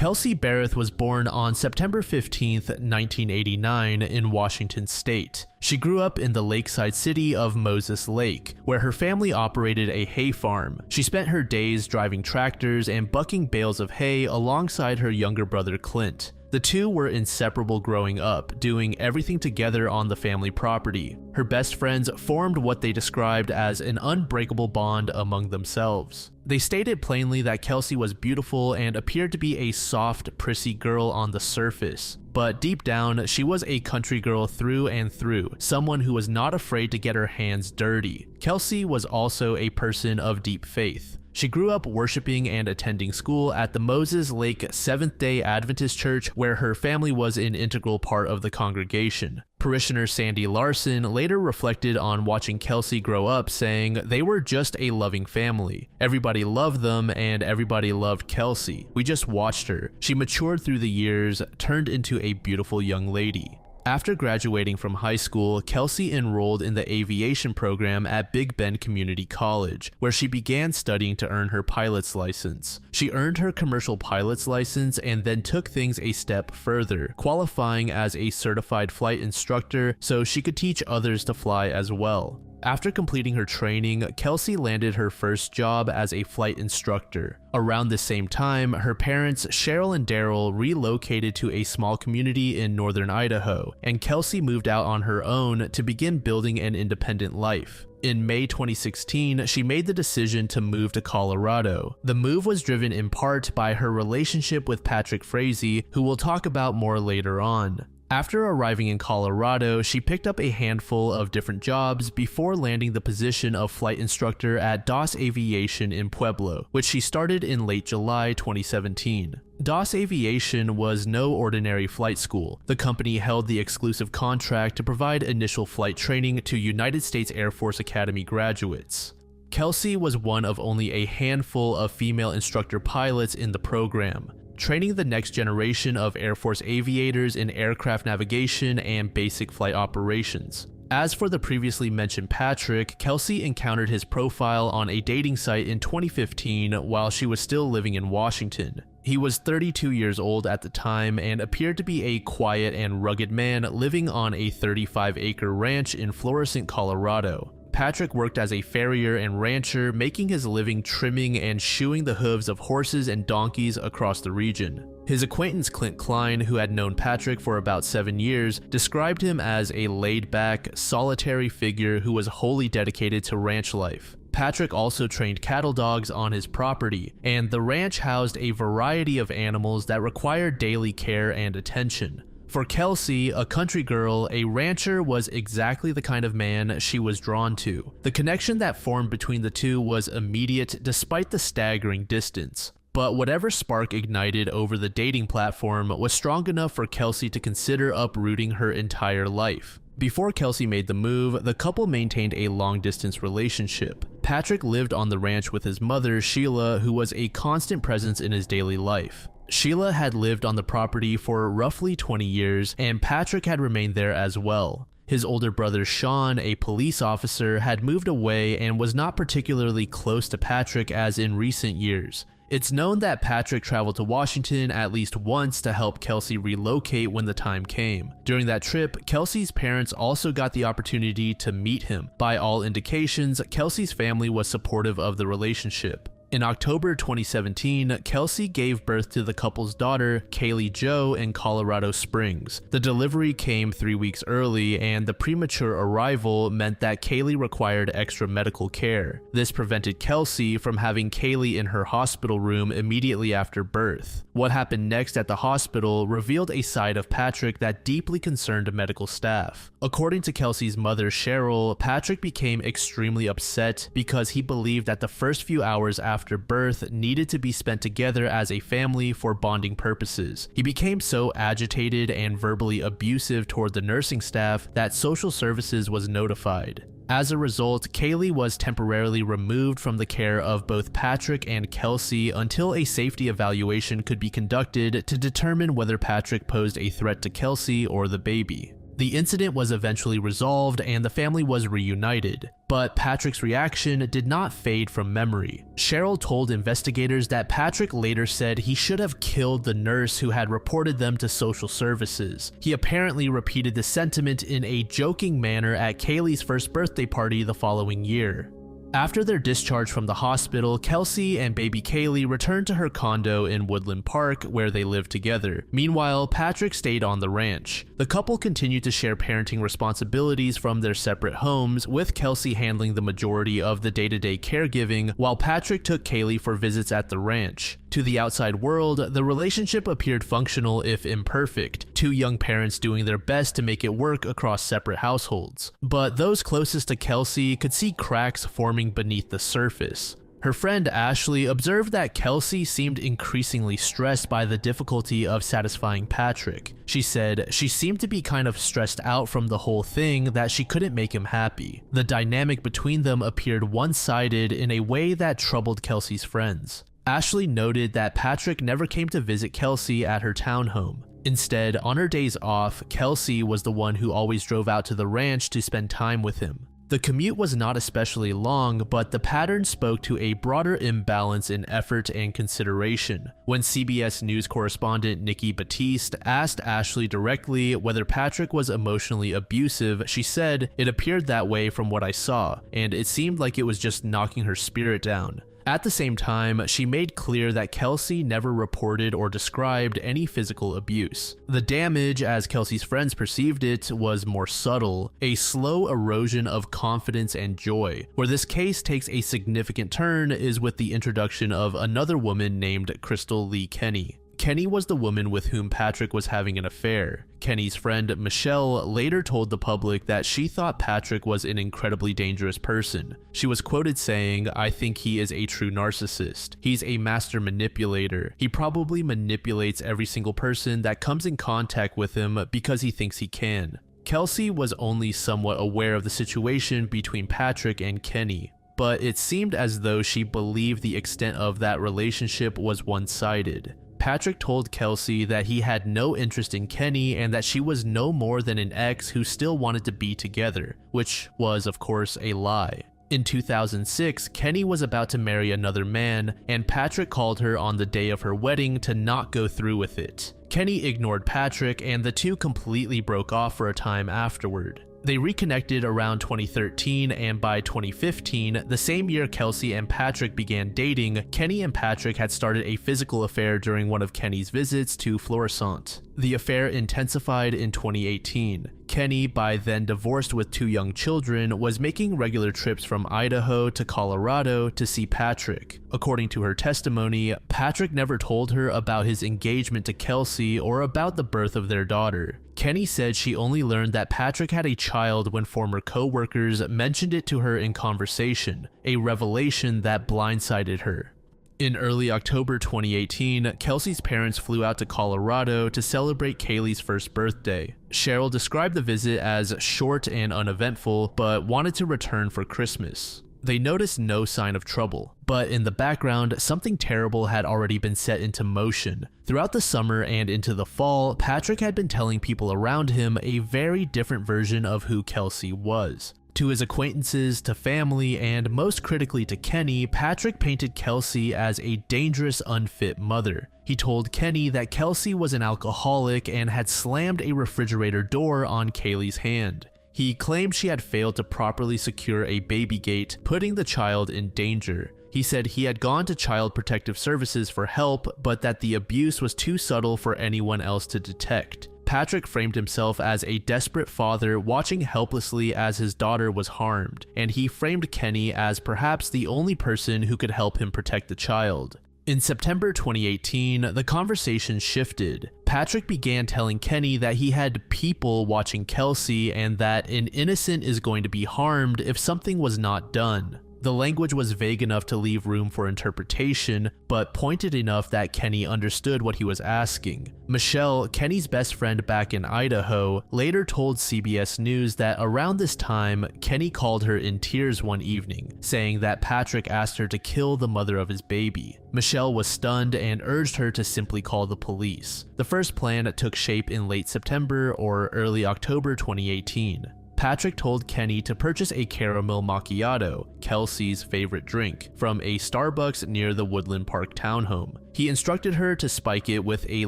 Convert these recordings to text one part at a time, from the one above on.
Kelsey Berreth was born on September 15, 1989 in Washington State. She grew up in the lakeside city of Moses Lake, where her family operated a hay farm. She spent her days driving tractors and bucking bales of hay alongside her younger brother Clint. The two were inseparable growing up, doing everything together on the family property. Her best friends formed what they described as an unbreakable bond among themselves. They stated plainly that Kelsey was beautiful and appeared to be a soft, prissy girl on the surface. But deep down, she was a country girl through and through, someone who was not afraid to get her hands dirty. Kelsey was also a person of deep faith. She grew up worshiping and attending school at the Moses Lake Seventh-day Adventist Church, where her family was an integral part of the congregation. Parishioner Sandy Larson later reflected on watching Kelsey grow up, saying, "They were just a loving family. Everybody loved them and everybody loved Kelsey. We just watched her. She matured through the years, turned into a beautiful young lady." After graduating from high school, Kelsey enrolled in the aviation program at Big Bend Community College, where she began studying to earn her pilot's license. She earned her commercial pilot's license and then took things a step further, qualifying as a certified flight instructor so she could teach others to fly as well. After completing her training, Kelsey landed her first job as a flight instructor. Around the same time, her parents, Cheryl and Daryl, relocated to a small community in northern Idaho, and Kelsey moved out on her own to begin building an independent life. In May 2016, she made the decision to move to Colorado. The move was driven in part by her relationship with Patrick Frazee, who we'll talk about more later on. After arriving in Colorado, she picked up a handful of different jobs before landing the position of flight instructor at DOS Aviation in Pueblo, which she started in late July 2017. DOS Aviation was no ordinary flight school. The company held the exclusive contract to provide initial flight training to United States Air Force Academy graduates. Kelsey was one of only a handful of female instructor pilots in the program, training the next generation of Air Force aviators in aircraft navigation and basic flight operations. As for the previously mentioned Patrick, Kelsey encountered his profile on a dating site in 2015 while she was still living in Washington. He was 32 years old at the time and appeared to be a quiet and rugged man living on a 35-acre ranch in Florissant, Colorado. Patrick worked as a farrier and rancher, making his living trimming and shoeing the hooves of horses and donkeys across the region. His acquaintance Clint Klein, who had known Patrick for about 7 years, described him as a laid-back, solitary figure who was wholly dedicated to ranch life. Patrick also trained cattle dogs on his property, and the ranch housed a variety of animals that required daily care and attention. For Kelsey, a country girl, a rancher was exactly the kind of man she was drawn to. The connection that formed between the two was immediate despite the staggering distance. But whatever spark ignited over the dating platform was strong enough for Kelsey to consider uprooting her entire life. Before Kelsey made the move, the couple maintained a long-distance relationship. Patrick lived on the ranch with his mother, Sheila, who was a constant presence in his daily life. Sheila had lived on the property for roughly 20 years, and Patrick had remained there as well. His older brother Sean, a police officer, had moved away and was not particularly close to Patrick as in recent years. It's known that Patrick traveled to Washington at least once to help Kelsey relocate when the time came. During that trip, Kelsey's parents also got the opportunity to meet him. By all indications, Kelsey's family was supportive of the relationship. In October 2017, Kelsey gave birth to the couple's daughter, Kaylee Jo, in Colorado Springs. The delivery came 3 weeks early, and the premature arrival meant that Kaylee required extra medical care. This prevented Kelsey from having Kaylee in her hospital room immediately after birth. What happened next at the hospital revealed a side of Patrick that deeply concerned medical staff. According to Kelsey's mother, Cheryl, Patrick became extremely upset because he believed that the first few hours after birth needed to be spent together as a family for bonding purposes. He became so agitated and verbally abusive toward the nursing staff that social services was notified. As a result, Kaylee was temporarily removed from the care of both Patrick and Kelsey until a safety evaluation could be conducted to determine whether Patrick posed a threat to Kelsey or the baby. The incident was eventually resolved and the family was reunited, but Patrick's reaction did not fade from memory. Cheryl told investigators that Patrick later said he should have killed the nurse who had reported them to social services. He apparently repeated the sentiment in a joking manner at Kaylee's first birthday party the following year. After their discharge from the hospital, Kelsey and baby Kaylee returned to her condo in Woodland Park where they lived together. Meanwhile, Patrick stayed on the ranch. The couple continued to share parenting responsibilities from their separate homes, with Kelsey handling the majority of the day-to-day caregiving while Patrick took Kaylee for visits at the ranch. To the outside world, the relationship appeared functional if imperfect, two young parents doing their best to make it work across separate households. But those closest to Kelsey could see cracks forming beneath the surface. Her friend Ashley observed that Kelsey seemed increasingly stressed by the difficulty of satisfying Patrick. She said she seemed to be kind of stressed out from the whole thing, that she couldn't make him happy. The dynamic between them appeared one-sided in a way that troubled Kelsey's friends. Ashley noted that Patrick never came to visit Kelsey at her townhome. Instead, on her days off, Kelsey was the one who always drove out to the ranch to spend time with him. The commute was not especially long, but the pattern spoke to a broader imbalance in effort and consideration. When CBS News correspondent Nikki Batiste asked Ashley directly whether Patrick was emotionally abusive, she said, "It appeared that way from what I saw, and it seemed like it was just knocking her spirit down." At the same time, she made clear that Kelsey never reported or described any physical abuse. The damage, as Kelsey's friends perceived it, was more subtle, a slow erosion of confidence and joy. Where this case takes a significant turn is with the introduction of another woman named Crystal Lee Kenny. Kenny was the woman with whom Patrick was having an affair. Kenny's friend Michelle later told the public that she thought Patrick was an incredibly dangerous person. She was quoted saying, "I think he is a true narcissist. He's a master manipulator. He probably manipulates every single person that comes in contact with him because he thinks he can." Kelsey was only somewhat aware of the situation between Patrick and Kenny, but it seemed as though she believed the extent of that relationship was one-sided. Patrick told Kelsey that he had no interest in Kenny and that she was no more than an ex who still wanted to be together, which was, of course, a lie. In 2006, Kenny was about to marry another man, and Patrick called her on the day of her wedding to not go through with it. Kenny ignored Patrick, and the two completely broke off for a time afterward. They reconnected around 2013, and by 2015, the same year Kelsey and Patrick began dating, Kenny and Patrick had started a physical affair during one of Kenny's visits to Florissant. The affair intensified in 2018. Kenny, by then divorced with 2 young children, was making regular trips from Idaho to Colorado to see Patrick. According to her testimony, Patrick never told her about his engagement to Kelsey or about the birth of their daughter. Kenny said she only learned that Patrick had a child when former co-workers mentioned it to her in conversation, a revelation that blindsided her. In early October 2018, Kelsey's parents flew out to Colorado to celebrate Kaylee's first birthday. Cheryl described the visit as short and uneventful, but wanted to return for Christmas. They noticed no sign of trouble, but in the background, something terrible had already been set into motion. Throughout the summer and into the fall, Patrick had been telling people around him a very different version of who Kelsey was. To his acquaintances, to family, and most critically to Kenny, Patrick painted Kelsey as a dangerous, unfit mother. He told Kenny that Kelsey was an alcoholic and had slammed a refrigerator door on Kaylee's hand. He claimed she had failed to properly secure a baby gate, putting the child in danger. He said he had gone to Child Protective Services for help, but that the abuse was too subtle for anyone else to detect. Patrick framed himself as a desperate father watching helplessly as his daughter was harmed, and he framed Kenny as perhaps the only person who could help him protect the child. In September 2018, the conversation shifted. Patrick began telling Kenny that he had people watching Kelsey and that an innocent is going to be harmed if something was not done. The language was vague enough to leave room for interpretation, but pointed enough that Kenny understood what he was asking. Michelle, Kenny's best friend back in Idaho, later told CBS News that around this time, Kenny called her in tears one evening, saying that Patrick asked her to kill the mother of his baby. Michelle was stunned and urged her to simply call the police. The first plan took shape in late September or early October 2018. Patrick told Kenny to purchase a caramel macchiato, Kelsey's favorite drink, from a Starbucks near the Woodland Park townhome. He instructed her to spike it with a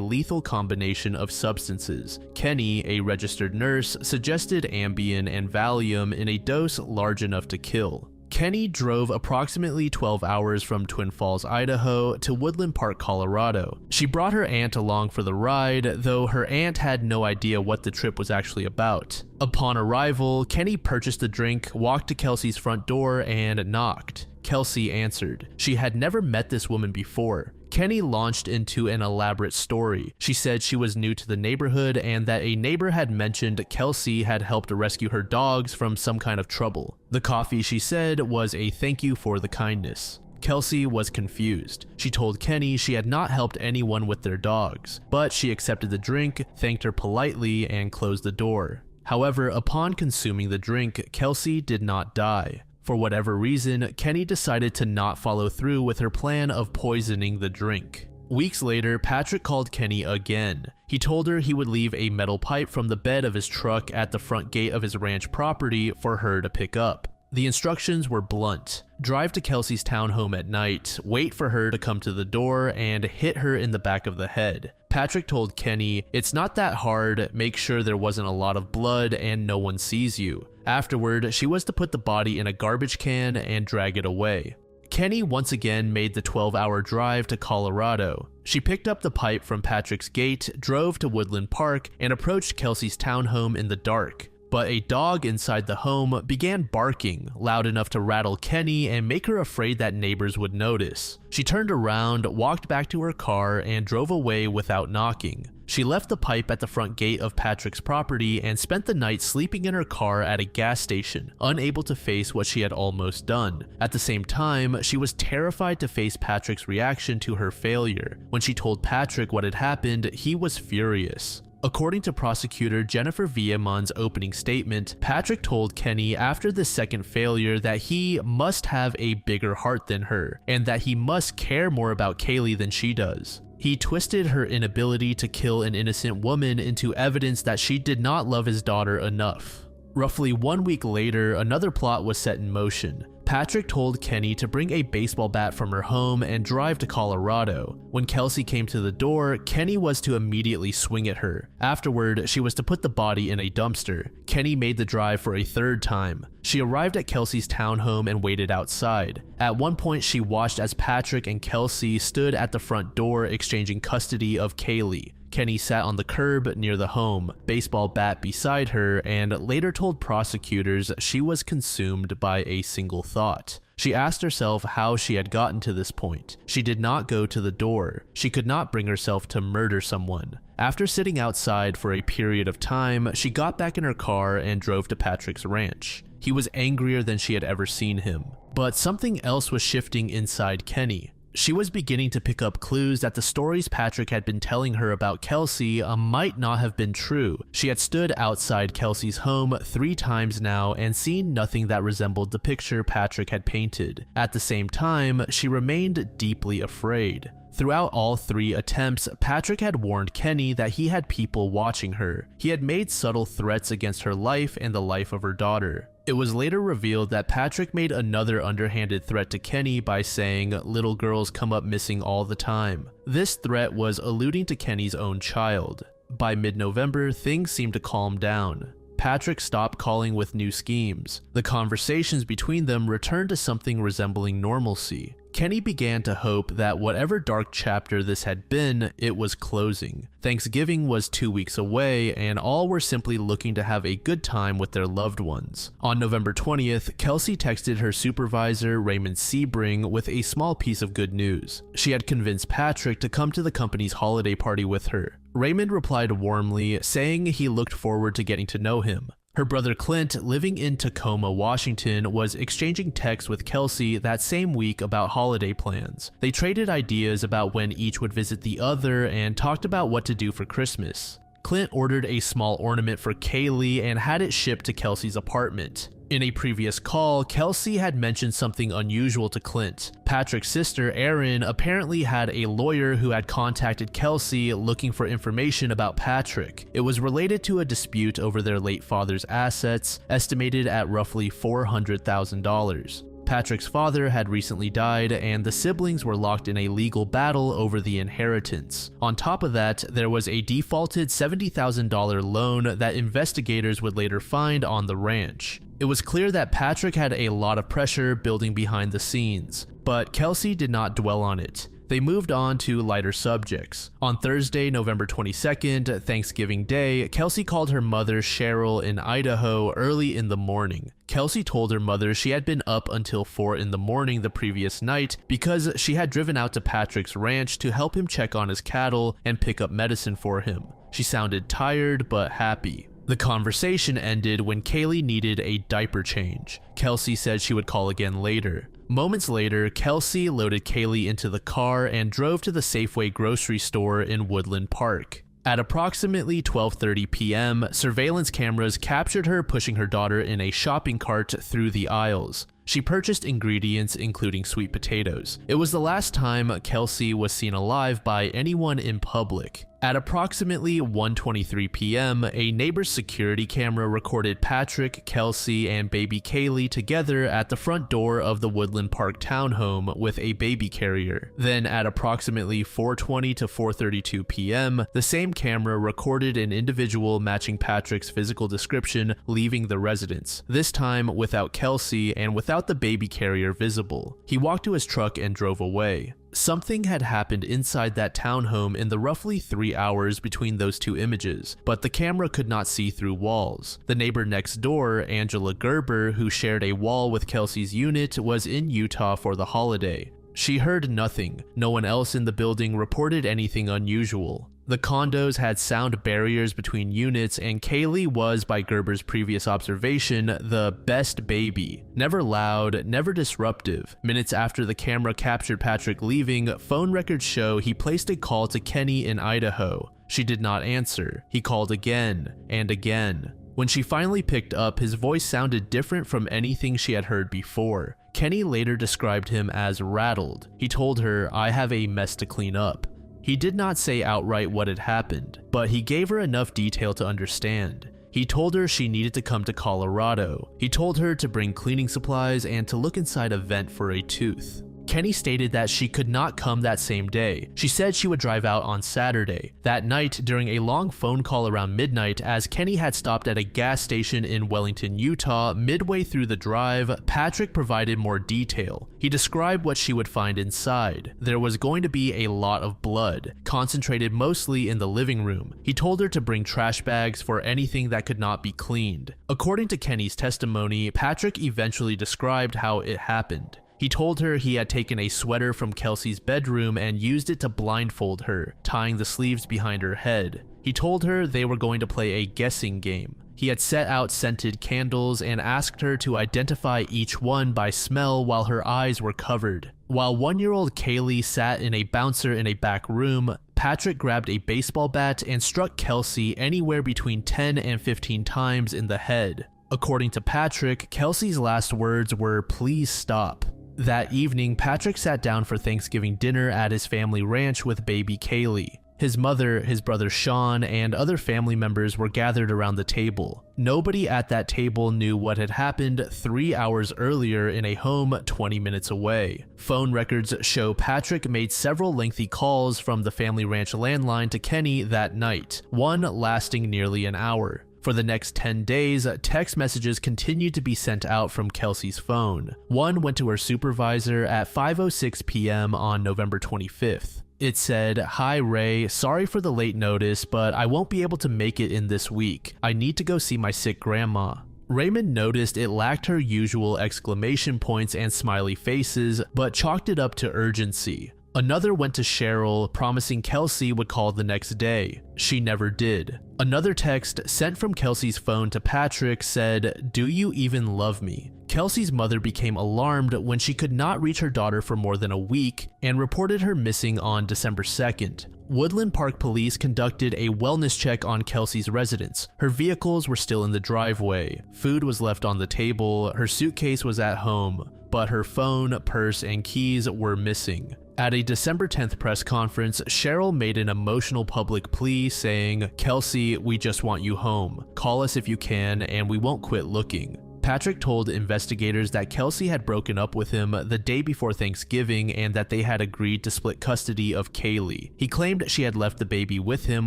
lethal combination of substances. Kenny, a registered nurse, suggested Ambien and Valium in a dose large enough to kill. Kenny drove approximately 12 hours from Twin Falls, Idaho to Woodland Park, Colorado. She brought her aunt along for the ride, though her aunt had no idea what the trip was actually about. Upon arrival, Kenny purchased the drink, walked to Kelsey's front door, and knocked. Kelsey answered. She had never met this woman before. Kenny launched into an elaborate story. She said she was new to the neighborhood and that a neighbor had mentioned Kelsey had helped rescue her dogs from some kind of trouble. The coffee, she said, was a thank you for the kindness. Kelsey was confused. She told Kenny she had not helped anyone with their dogs, but she accepted the drink, thanked her politely, and closed the door. However, upon consuming the drink, Kelsey did not die. For whatever reason, Kenny decided to not follow through with her plan of poisoning the drink. Weeks later, Patrick called Kenny again. He told her he would leave a metal pipe from the bed of his truck at the front gate of his ranch property for her to pick up. The instructions were blunt. Drive to Kelsey's townhome at night, wait for her to come to the door, and hit her in the back of the head. Patrick told Kenny, "It's not that hard, make sure there wasn't a lot of blood and no one sees you." Afterward, she was to put the body in a garbage can and drag it away. Kenny once again made the 12-hour drive to Colorado. She picked up the pipe from Patrick's gate, drove to Woodland Park, and approached Kelsey's townhome in the dark. But a dog inside the home began barking, loud enough to rattle Kenny and make her afraid that neighbors would notice. She turned around, walked back to her car, and drove away without knocking. She left the pipe at the front gate of Patrick's property and spent the night sleeping in her car at a gas station, unable to face what she had almost done. At the same time, she was terrified to face Patrick's reaction to her failure. When she told Patrick what had happened, he was furious. According to prosecutor Jennifer Villamon's opening statement, Patrick told Kenny after the second failure that he must have a bigger heart than her, and that he must care more about Kaylee than she does. He twisted her inability to kill an innocent woman into evidence that she did not love his daughter enough. Roughly 1 week later, another plot was set in motion. Patrick told Kenny to bring a baseball bat from her home and drive to Colorado. When Kelsey came to the door, Kenny was to immediately swing at her. Afterward, she was to put the body in a dumpster. Kenny made the drive for a third time. She arrived at Kelsey's townhome and waited outside. At one point, she watched as Patrick and Kelsey stood at the front door exchanging custody of Kaylee. Kenny sat on the curb near the home, baseball bat beside her, and later told prosecutors she was consumed by a single thought. She asked herself how she had gotten to this point. She did not go to the door. She could not bring herself to murder someone. After sitting outside for a period of time, she got back in her car and drove to Patrick's ranch. He was angrier than she had ever seen him. But something else was shifting inside Kenny. She was beginning to pick up clues that the stories Patrick had been telling her about Kelsey might not have been true. She had stood outside Kelsey's home 3 times now and seen nothing that resembled the picture Patrick had painted. At the same time, she remained deeply afraid. Throughout all 3 attempts, Patrick had warned Kenny that he had people watching her. He had made subtle threats against her life and the life of her daughter. It was later revealed that Patrick made another underhanded threat to Kenny by saying, "Little girls come up missing all the time." This threat was alluding to Kenny's own child. By mid-November, things seemed to calm down. Patrick stopped calling with new schemes. The conversations between them returned to something resembling normalcy. Kenny began to hope that whatever dark chapter this had been, it was closing. Thanksgiving was 2 weeks away, and all were simply looking to have a good time with their loved ones. On November 20th, Kelsey texted her supervisor, Raymond Sebring, with a small piece of good news. She had convinced Patrick to come to the company's holiday party with her. Raymond replied warmly, saying he looked forward to getting to know him. Her brother Clint, living in Tacoma, Washington, was exchanging texts with Kelsey that same week about holiday plans. They traded ideas about when each would visit the other and talked about what to do for Christmas. Clint ordered a small ornament for Kaylee and had it shipped to Kelsey's apartment. In a previous call, Kelsey had mentioned something unusual to Clint. Patrick's sister, Erin, apparently had a lawyer who had contacted Kelsey looking for information about Patrick. It was related to a dispute over their late father's assets, estimated at roughly $400,000. Patrick's father had recently died, and the siblings were locked in a legal battle over the inheritance. On top of that, there was a defaulted $70,000 loan that investigators would later find on the ranch. It was clear that Patrick had a lot of pressure building behind the scenes, but Kelsey did not dwell on it. They moved on to lighter subjects. On Thursday, November 22nd, Thanksgiving Day, Kelsey called her mother Cheryl in Idaho early in the morning. Kelsey told her mother she had been up until 4 in the morning the previous night because she had driven out to Patrick's ranch to help him check on his cattle and pick up medicine for him. She sounded tired but happy. The conversation ended when Kaylee needed a diaper change. Kelsey said she would call again later. Moments later, Kelsey loaded Kaylee into the car and drove to the Safeway grocery store in Woodland Park. At approximately 12:30 p.m., surveillance cameras captured her pushing her daughter in a shopping cart through the aisles. She purchased ingredients including sweet potatoes. It was the last time Kelsey was seen alive by anyone in public. At approximately 1:23 p.m., a neighbor's security camera recorded Patrick, Kelsey, and baby Kaylee together at the front door of the Woodland Park townhome with a baby carrier. Then at approximately 4:20 to 4:32 p.m., the same camera recorded an individual matching Patrick's physical description leaving the residence, this time without Kelsey and without the baby carrier visible. He walked to his truck and drove away. Something had happened inside that townhome in the roughly 3 hours between those two images, but the camera could not see through walls. The neighbor next door, Angela Gerber, who shared a wall with Kelsey's unit, was in Utah for the holiday. She heard nothing. No one else in the building reported anything unusual. The condos had sound barriers between units, and Kaylee was, by Gerber's previous observation, the best baby. Never loud, never disruptive. Minutes after the camera captured Patrick leaving, phone records show he placed a call to Kenny in Idaho. She did not answer. He called again and again. When she finally picked up, his voice sounded different from anything she had heard before. Kenny later described him as rattled. He told her, "I have a mess to clean up." He did not say outright what had happened, but he gave her enough detail to understand. He told her she needed to come to Colorado. He told her to bring cleaning supplies and to look inside a vent for a tooth. Kenny stated that she could not come that same day. She said she would drive out on Saturday. That night, during a long phone call around midnight, as Kenny had stopped at a gas station in Wellington, Utah, midway through the drive, Patrick provided more detail. He described what she would find inside. There was going to be a lot of blood, concentrated mostly in the living room. He told her to bring trash bags for anything that could not be cleaned. According to Kenny's testimony, Patrick eventually described how it happened. He told her he had taken a sweater from Kelsey's bedroom and used it to blindfold her, tying the sleeves behind her head. He told her they were going to play a guessing game. He had set out scented candles and asked her to identify each one by smell while her eyes were covered. While 1-year-old Kaylee sat in a bouncer in a back room, Patrick grabbed a baseball bat and struck Kelsey anywhere between 10 and 15 times in the head. According to Patrick, Kelsey's last words were, "Please stop." That evening, Patrick sat down for Thanksgiving dinner at his family ranch with baby Kaylee. His mother, his brother Sean, and other family members were gathered around the table. Nobody at that table knew what had happened 3 hours earlier in a home 20 minutes away. Phone records show Patrick made several lengthy calls from the family ranch landline to Kenny that night, one lasting nearly an hour. For the next 10 days, text messages continued to be sent out from Kelsey's phone. One went to her supervisor at 5:06 p.m. on November 25th. It said, "Hi Ray, sorry for the late notice, but I won't be able to make it in this week. I need to go see my sick grandma." Raymond noticed it lacked her usual exclamation points and smiley faces, but chalked it up to urgency. Another went to Cheryl, promising Kelsey would call the next day. She never did. Another text sent from Kelsey's phone to Patrick said, "Do you even love me?" Kelsey's mother became alarmed when she could not reach her daughter for more than a week and reported her missing on December 2nd. Woodland Park Police conducted a wellness check on Kelsey's residence. Her vehicles were still in the driveway. Food was left on the table. Her suitcase was at home, but her phone, purse, and keys were missing. At a December 10th press conference, Cheryl made an emotional public plea saying, "Kelsey, we just want you home. Call us if you can, and we won't quit looking." Patrick told investigators that Kelsey had broken up with him the day before Thanksgiving and that they had agreed to split custody of Kaylee. He claimed she had left the baby with him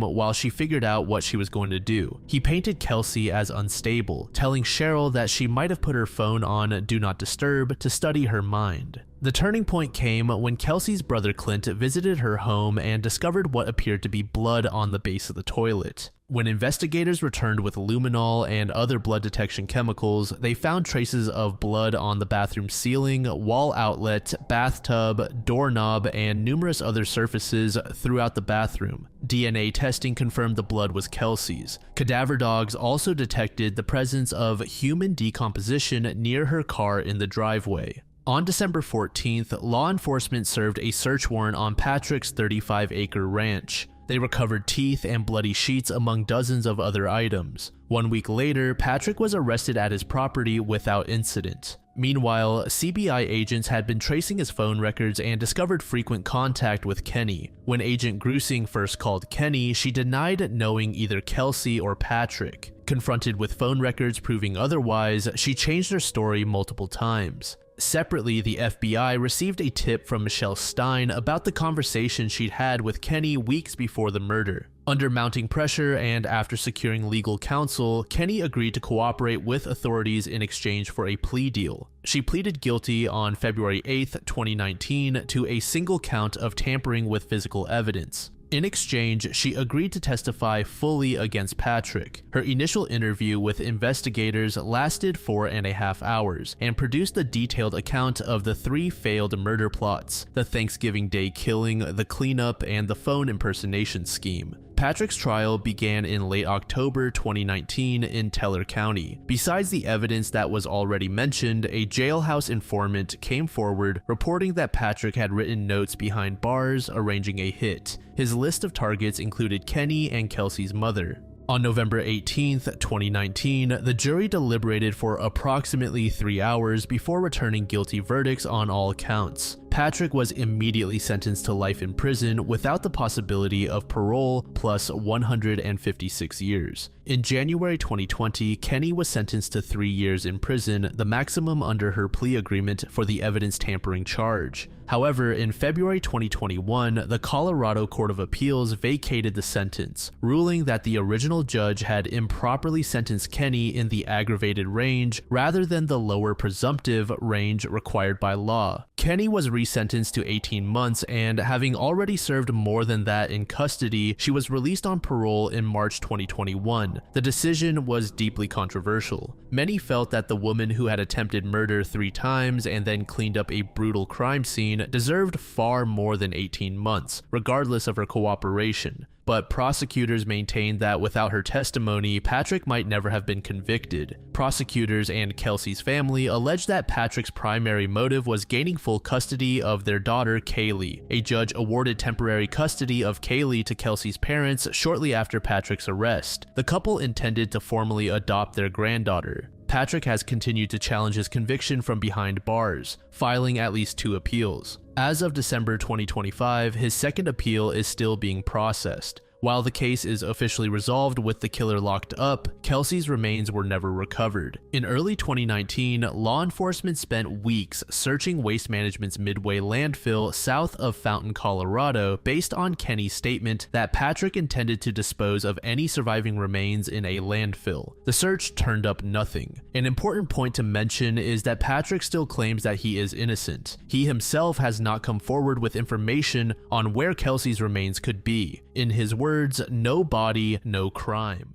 while she figured out what she was going to do. He painted Kelsey as unstable, telling Cheryl that she might have put her phone on Do Not Disturb to study her mind. The turning point came when Kelsey's brother Clint visited her home and discovered what appeared to be blood on the base of the toilet. When investigators returned with luminol and other blood detection chemicals, they found traces of blood on the bathroom ceiling, wall outlet, bathtub, doorknob, and numerous other surfaces throughout the bathroom. DNA testing confirmed the blood was Kelsey's. Cadaver dogs also detected the presence of human decomposition near her car in the driveway. On December 14th, law enforcement served a search warrant on Patrick's 35-acre ranch. They recovered teeth and bloody sheets among dozens of other items. 1 week later, Patrick was arrested at his property without incident. Meanwhile, CBI agents had been tracing his phone records and discovered frequent contact with Kenny. When Agent Grusing first called Kenny, she denied knowing either Kelsey or Patrick. Confronted with phone records proving otherwise, she changed her story multiple times. Separately, the FBI received a tip from Michelle Stein about the conversation she'd had with Kenny weeks before the murder. Under mounting pressure and after securing legal counsel, Kenny agreed to cooperate with authorities in exchange for a plea deal. She pleaded guilty on February 8, 2019 to a single count of tampering with physical evidence. In exchange, she agreed to testify fully against Patrick. Her initial interview with investigators lasted 4.5 hours and produced a detailed account of the 3 failed murder plots: the Thanksgiving Day killing, the cleanup, and the phone impersonation scheme. Patrick's trial began in late October 2019 in Teller County. Besides the evidence that was already mentioned, a jailhouse informant came forward reporting that Patrick had written notes behind bars arranging a hit. His list of targets included Kenny and Kelsey's mother. On November 18, 2019, the jury deliberated for approximately 3 hours before returning guilty verdicts on all counts. Patrick was immediately sentenced to life in prison without the possibility of parole plus 156 years. In January 2020, Kenny was sentenced to 3 years in prison, the maximum under her plea agreement for the evidence tampering charge. However, in February 2021, the Colorado Court of Appeals vacated the sentence, ruling that the original judge had improperly sentenced Kenny in the aggravated range rather than the lower presumptive range required by law. Kenny was resentenced to 18 months, and having already served more than that in custody, she was released on parole in March 2021. The decision was deeply controversial. Many felt that the woman who had attempted murder 3 times and then cleaned up a brutal crime scene deserved far more than 18 months, regardless of her cooperation. But prosecutors maintained that without her testimony, Patrick might never have been convicted. Prosecutors and Kelsey's family alleged that Patrick's primary motive was gaining full custody of their daughter, Kaylee. A judge awarded temporary custody of Kaylee to Kelsey's parents shortly after Patrick's arrest. The couple intended to formally adopt their granddaughter. Patrick has continued to challenge his conviction from behind bars, filing at least 2 appeals. As of December 2025, his second appeal is still being processed. While the case is officially resolved with the killer locked up, Kelsey's remains were never recovered. In early 2019, law enforcement spent weeks searching Waste Management's Midway landfill south of Fountain, Colorado, based on Kenny's statement that Patrick intended to dispose of any surviving remains in a landfill. The search turned up nothing. An important point to mention is that Patrick still claims that he is innocent. He himself has not come forward with information on where Kelsey's remains could be. In his words, no body, no crime.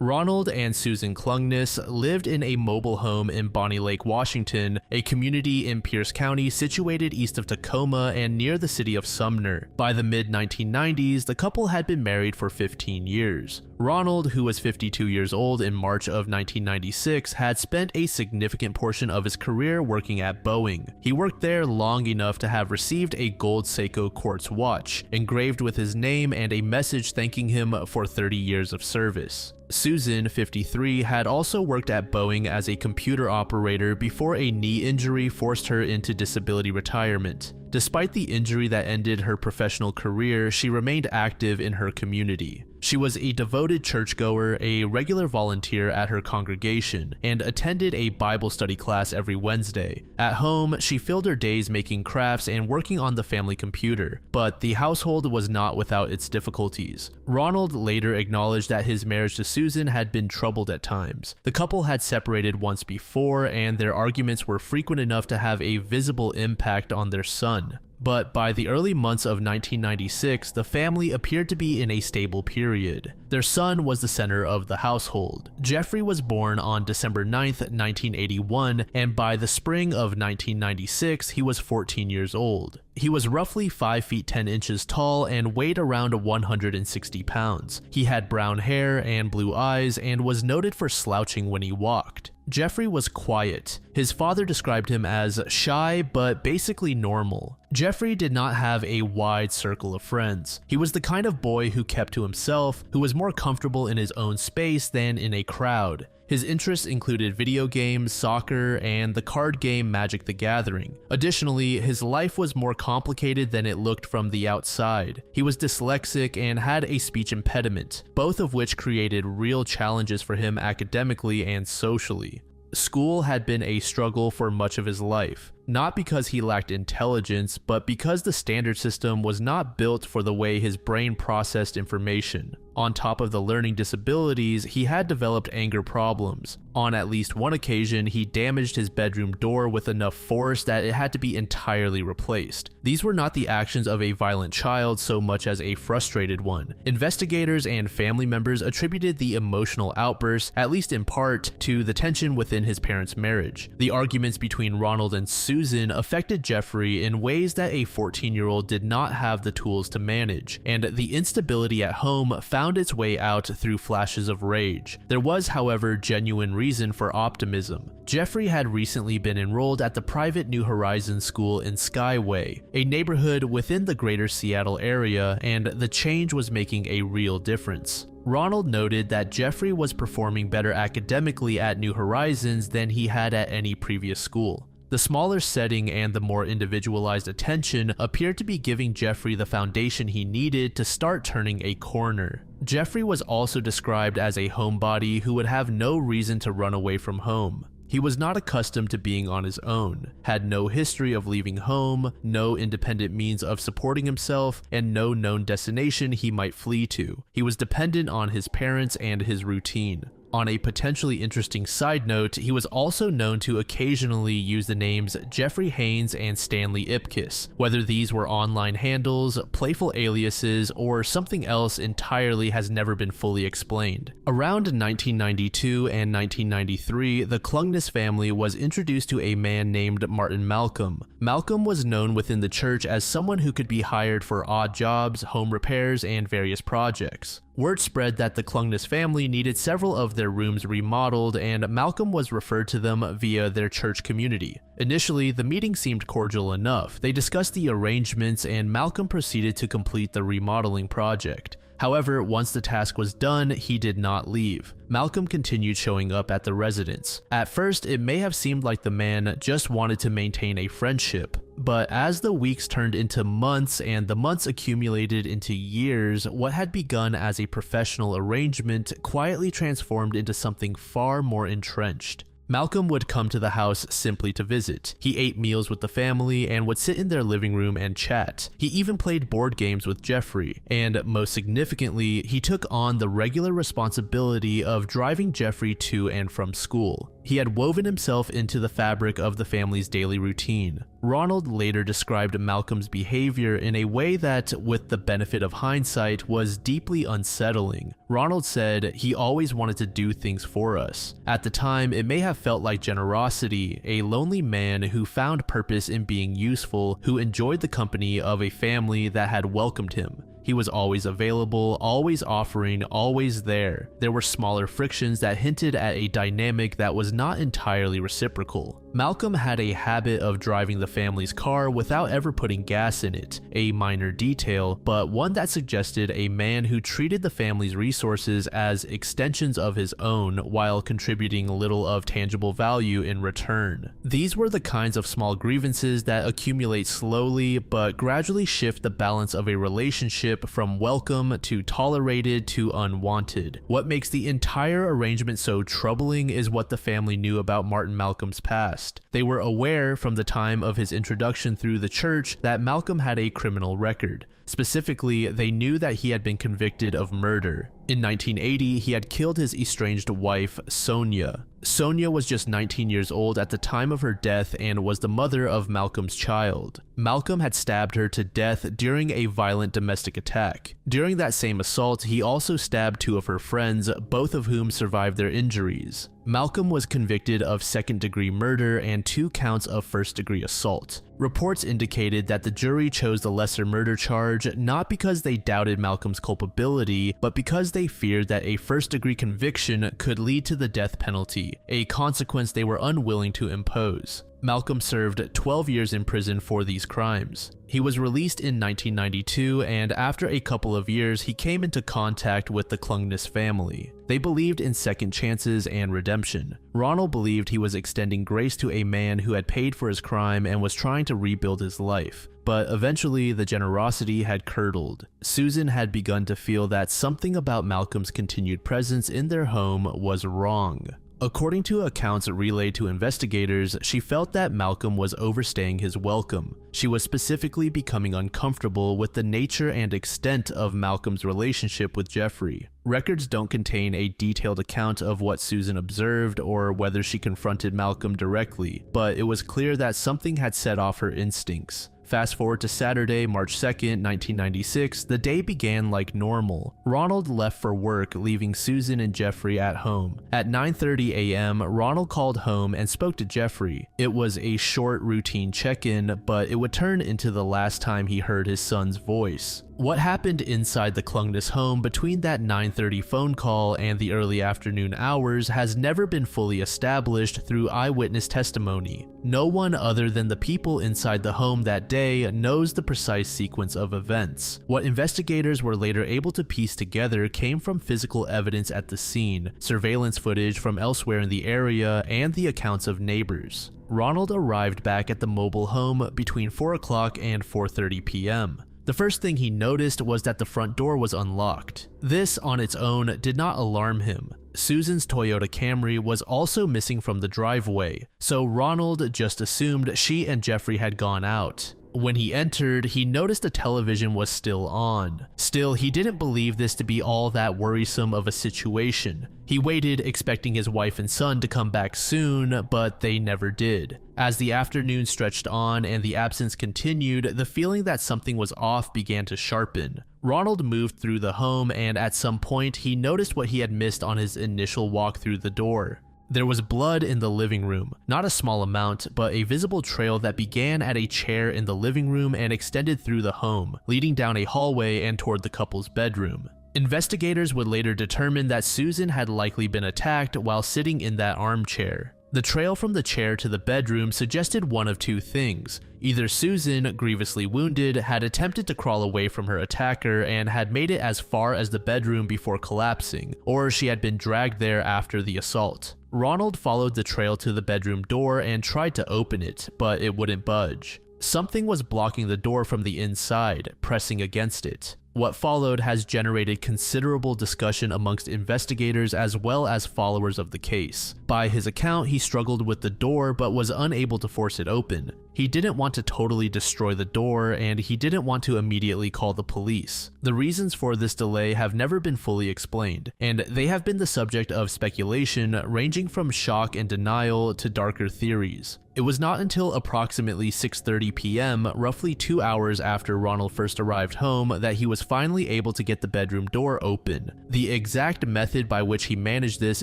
Ronald and Susan Klungness lived in a mobile home in Bonnie Lake, Washington, a community in Pierce County situated east of Tacoma and near the city of Sumner. By the mid-1990s, the couple had been married for 15 years. Ronald, who was 52 years old in March of 1996, had spent a significant portion of his career working at Boeing. He worked there long enough to have received a gold Seiko quartz watch, engraved with his name and a message thanking him for 30 years of service. Susan, 53, had also worked at Boeing as a computer operator before a knee injury forced her into disability retirement. Despite the injury that ended her professional career, she remained active in her community. She was a devoted churchgoer, a regular volunteer at her congregation, and attended a Bible study class every Wednesday. At home, she filled her days making crafts and working on the family computer, but the household was not without its difficulties. Ronald later acknowledged that his marriage to Susan had been troubled at times. The couple had separated once before, and their arguments were frequent enough to have a visible impact on their son. But by the early months of 1996, the family appeared to be in a stable period. Their son was the center of the household. Jeffrey was born on December 9th, 1981, and by the spring of 1996, he was 14 years old. He was roughly 5 feet 10 inches tall and weighed around 160 pounds. He had brown hair and blue eyes and was noted for slouching when he walked. Jeffrey was quiet. His father described him as shy but basically normal. Jeffrey did not have a wide circle of friends. He was the kind of boy who kept to himself, who was more comfortable in his own space than in a crowd. His interests included video games, soccer, and the card game Magic the Gathering. Additionally, his life was more complicated than it looked from the outside. He was dyslexic and had a speech impediment, both of which created real challenges for him academically and socially. School had been a struggle for much of his life, not because he lacked intelligence, but because the standard system was not built for the way his brain processed information. On top of the learning disabilities, he had developed anger problems. On at least one occasion, he damaged his bedroom door with enough force that it had to be entirely replaced. These were not the actions of a violent child so much as a frustrated one. Investigators and family members attributed the emotional outburst, at least in part, to the tension within his parents' marriage. The arguments between Ronald and Susan affected Jeffrey in ways that a 14-year-old did not have the tools to manage, and the instability at home found its way out through flashes of rage. There was, however, genuine reason for optimism. Jeffrey had recently been enrolled at the private New Horizons school in Skyway, a neighborhood within the greater Seattle area, and the change was making a real difference. Ronald noted that Jeffrey was performing better academically at New Horizons than he had at any previous school. The smaller setting and the more individualized attention appeared to be giving Jeffrey the foundation he needed to start turning a corner. Jeffrey was also described as a homebody who would have no reason to run away from home. He was not accustomed to being on his own, had no history of leaving home, no independent means of supporting himself, and no known destination he might flee to. He was dependent on his parents and his routine. On a potentially interesting side note, he was also known to occasionally use the names Jeffrey Haynes and Stanley Ipkiss. Whether these were online handles, playful aliases, or something else entirely has never been fully explained. Around 1992 and 1993, the Klungness family was introduced to a man named Martin Malcolm. Malcolm was known within the church as someone who could be hired for odd jobs, home repairs, and various projects. Word spread that the Klungness family needed several of their rooms remodeled, and Malcolm was referred to them via their church community. Initially, the meeting seemed cordial enough. They discussed the arrangements, and Malcolm proceeded to complete the remodeling project. However, once the task was done, he did not leave. Malcolm continued showing up at the residence. At first, it may have seemed like the man just wanted to maintain a friendship, but as the weeks turned into months and the months accumulated into years, what had begun as a professional arrangement quietly transformed into something far more entrenched. Malcolm would come to the house simply to visit. He ate meals with the family and would sit in their living room and chat. He even played board games with Jeffrey, and most significantly, he took on the regular responsibility of driving Jeffrey to and from school. He had woven himself into the fabric of the family's daily routine. Ronald later described Malcolm's behavior in a way that, with the benefit of hindsight, was deeply unsettling. Ronald said he always wanted to do things for us. At the time, it may have felt like generosity, a lonely man who found purpose in being useful, who enjoyed the company of a family that had welcomed him. He was always available, always offering, always there. There were smaller frictions that hinted at a dynamic that was not entirely reciprocal. Malcolm had a habit of driving the family's car without ever putting gas in it, a minor detail, but one that suggested a man who treated the family's resources as extensions of his own while contributing little of tangible value in return. These were the kinds of small grievances that accumulate slowly but gradually shift the balance of a relationship from welcome to tolerated to unwanted. What makes the entire arrangement so troubling is what the family knew about Martin Malcolm's past. They were aware from the time of his introduction through the church that Malcolm had a criminal record. Specifically, they knew that he had been convicted of murder. In 1980, he had killed his estranged wife, Sonia. Sonia was just 19 years old at the time of her death and was the mother of Malcolm's child. Malcolm had stabbed her to death during a violent domestic attack. During that same assault, he also stabbed two of her friends, both of whom survived their injuries. Malcolm was convicted of second-degree murder and 2 counts of first-degree assault. Reports indicated that the jury chose the lesser murder charge not because they doubted Malcolm's culpability, but because they feared that a first-degree conviction could lead to the death penalty, a consequence they were unwilling to impose. Malcolm served 12 years in prison for these crimes. He was released in 1992, and after a couple of years, he came into contact with the Klungness family. They believed in second chances and redemption. Ronald believed he was extending grace to a man who had paid for his crime and was trying to rebuild his life. But eventually, the generosity had curdled. Susan had begun to feel that something about Malcolm's continued presence in their home was wrong. According to accounts relayed to investigators, she felt that Malcolm was overstaying his welcome. She was specifically becoming uncomfortable with the nature and extent of Malcolm's relationship with Jeffrey. Records don't contain a detailed account of what Susan observed or whether she confronted Malcolm directly, but it was clear that something had set off her instincts. Fast forward to Saturday, March 2nd, 1996, the day began like normal. Ronald left for work, leaving Susan and Jeffrey at home. At 9:30 a.m., Ronald called home and spoke to Jeffrey. It was a short, routine check-in, but it would turn into the last time he heard his son's voice. What happened inside the Klungness home between that 9:30 phone call and the early afternoon hours has never been fully established through eyewitness testimony. No one other than the people inside the home that day knows the precise sequence of events. What investigators were later able to piece together came from physical evidence at the scene, surveillance footage from elsewhere in the area, and the accounts of neighbors. Ronald arrived back at the mobile home between 4 o'clock and 4:30 p.m. The first thing he noticed was that the front door was unlocked. This, on its own, did not alarm him. Susan's Toyota Camry was also missing from the driveway, so Ronald just assumed she and Jeffrey had gone out. When he entered, he noticed the television was still on. Still, he didn't believe this to be all that worrisome of a situation. He waited, expecting his wife and son to come back soon, but they never did. As the afternoon stretched on and the absence continued, the feeling that something was off began to sharpen. Ronald moved through the home, and at some point, he noticed what he had missed on his initial walk through the door. There was blood in the living room, not a small amount, but a visible trail that began at a chair in the living room and extended through the home, leading down a hallway and toward the couple's bedroom. Investigators would later determine that Susan had likely been attacked while sitting in that armchair. The trail from the chair to the bedroom suggested one of two things. Either Susan, grievously wounded, had attempted to crawl away from her attacker and had made it as far as the bedroom before collapsing, or she had been dragged there after the assault. Ronald followed the trail to the bedroom door and tried to open it, but it wouldn't budge. Something was blocking the door from the inside, pressing against it. What followed has generated considerable discussion amongst investigators as well as followers of the case. By his account, he struggled with the door but was unable to force it open. He didn't want to totally destroy the door, and he didn't want to immediately call the police. The reasons for this delay have never been fully explained, and they have been the subject of speculation ranging from shock and denial to darker theories. It was not until approximately 6:30 p.m., roughly 2 hours after Ronald first arrived home, that he was finally able to get the bedroom door open. The exact method by which he managed this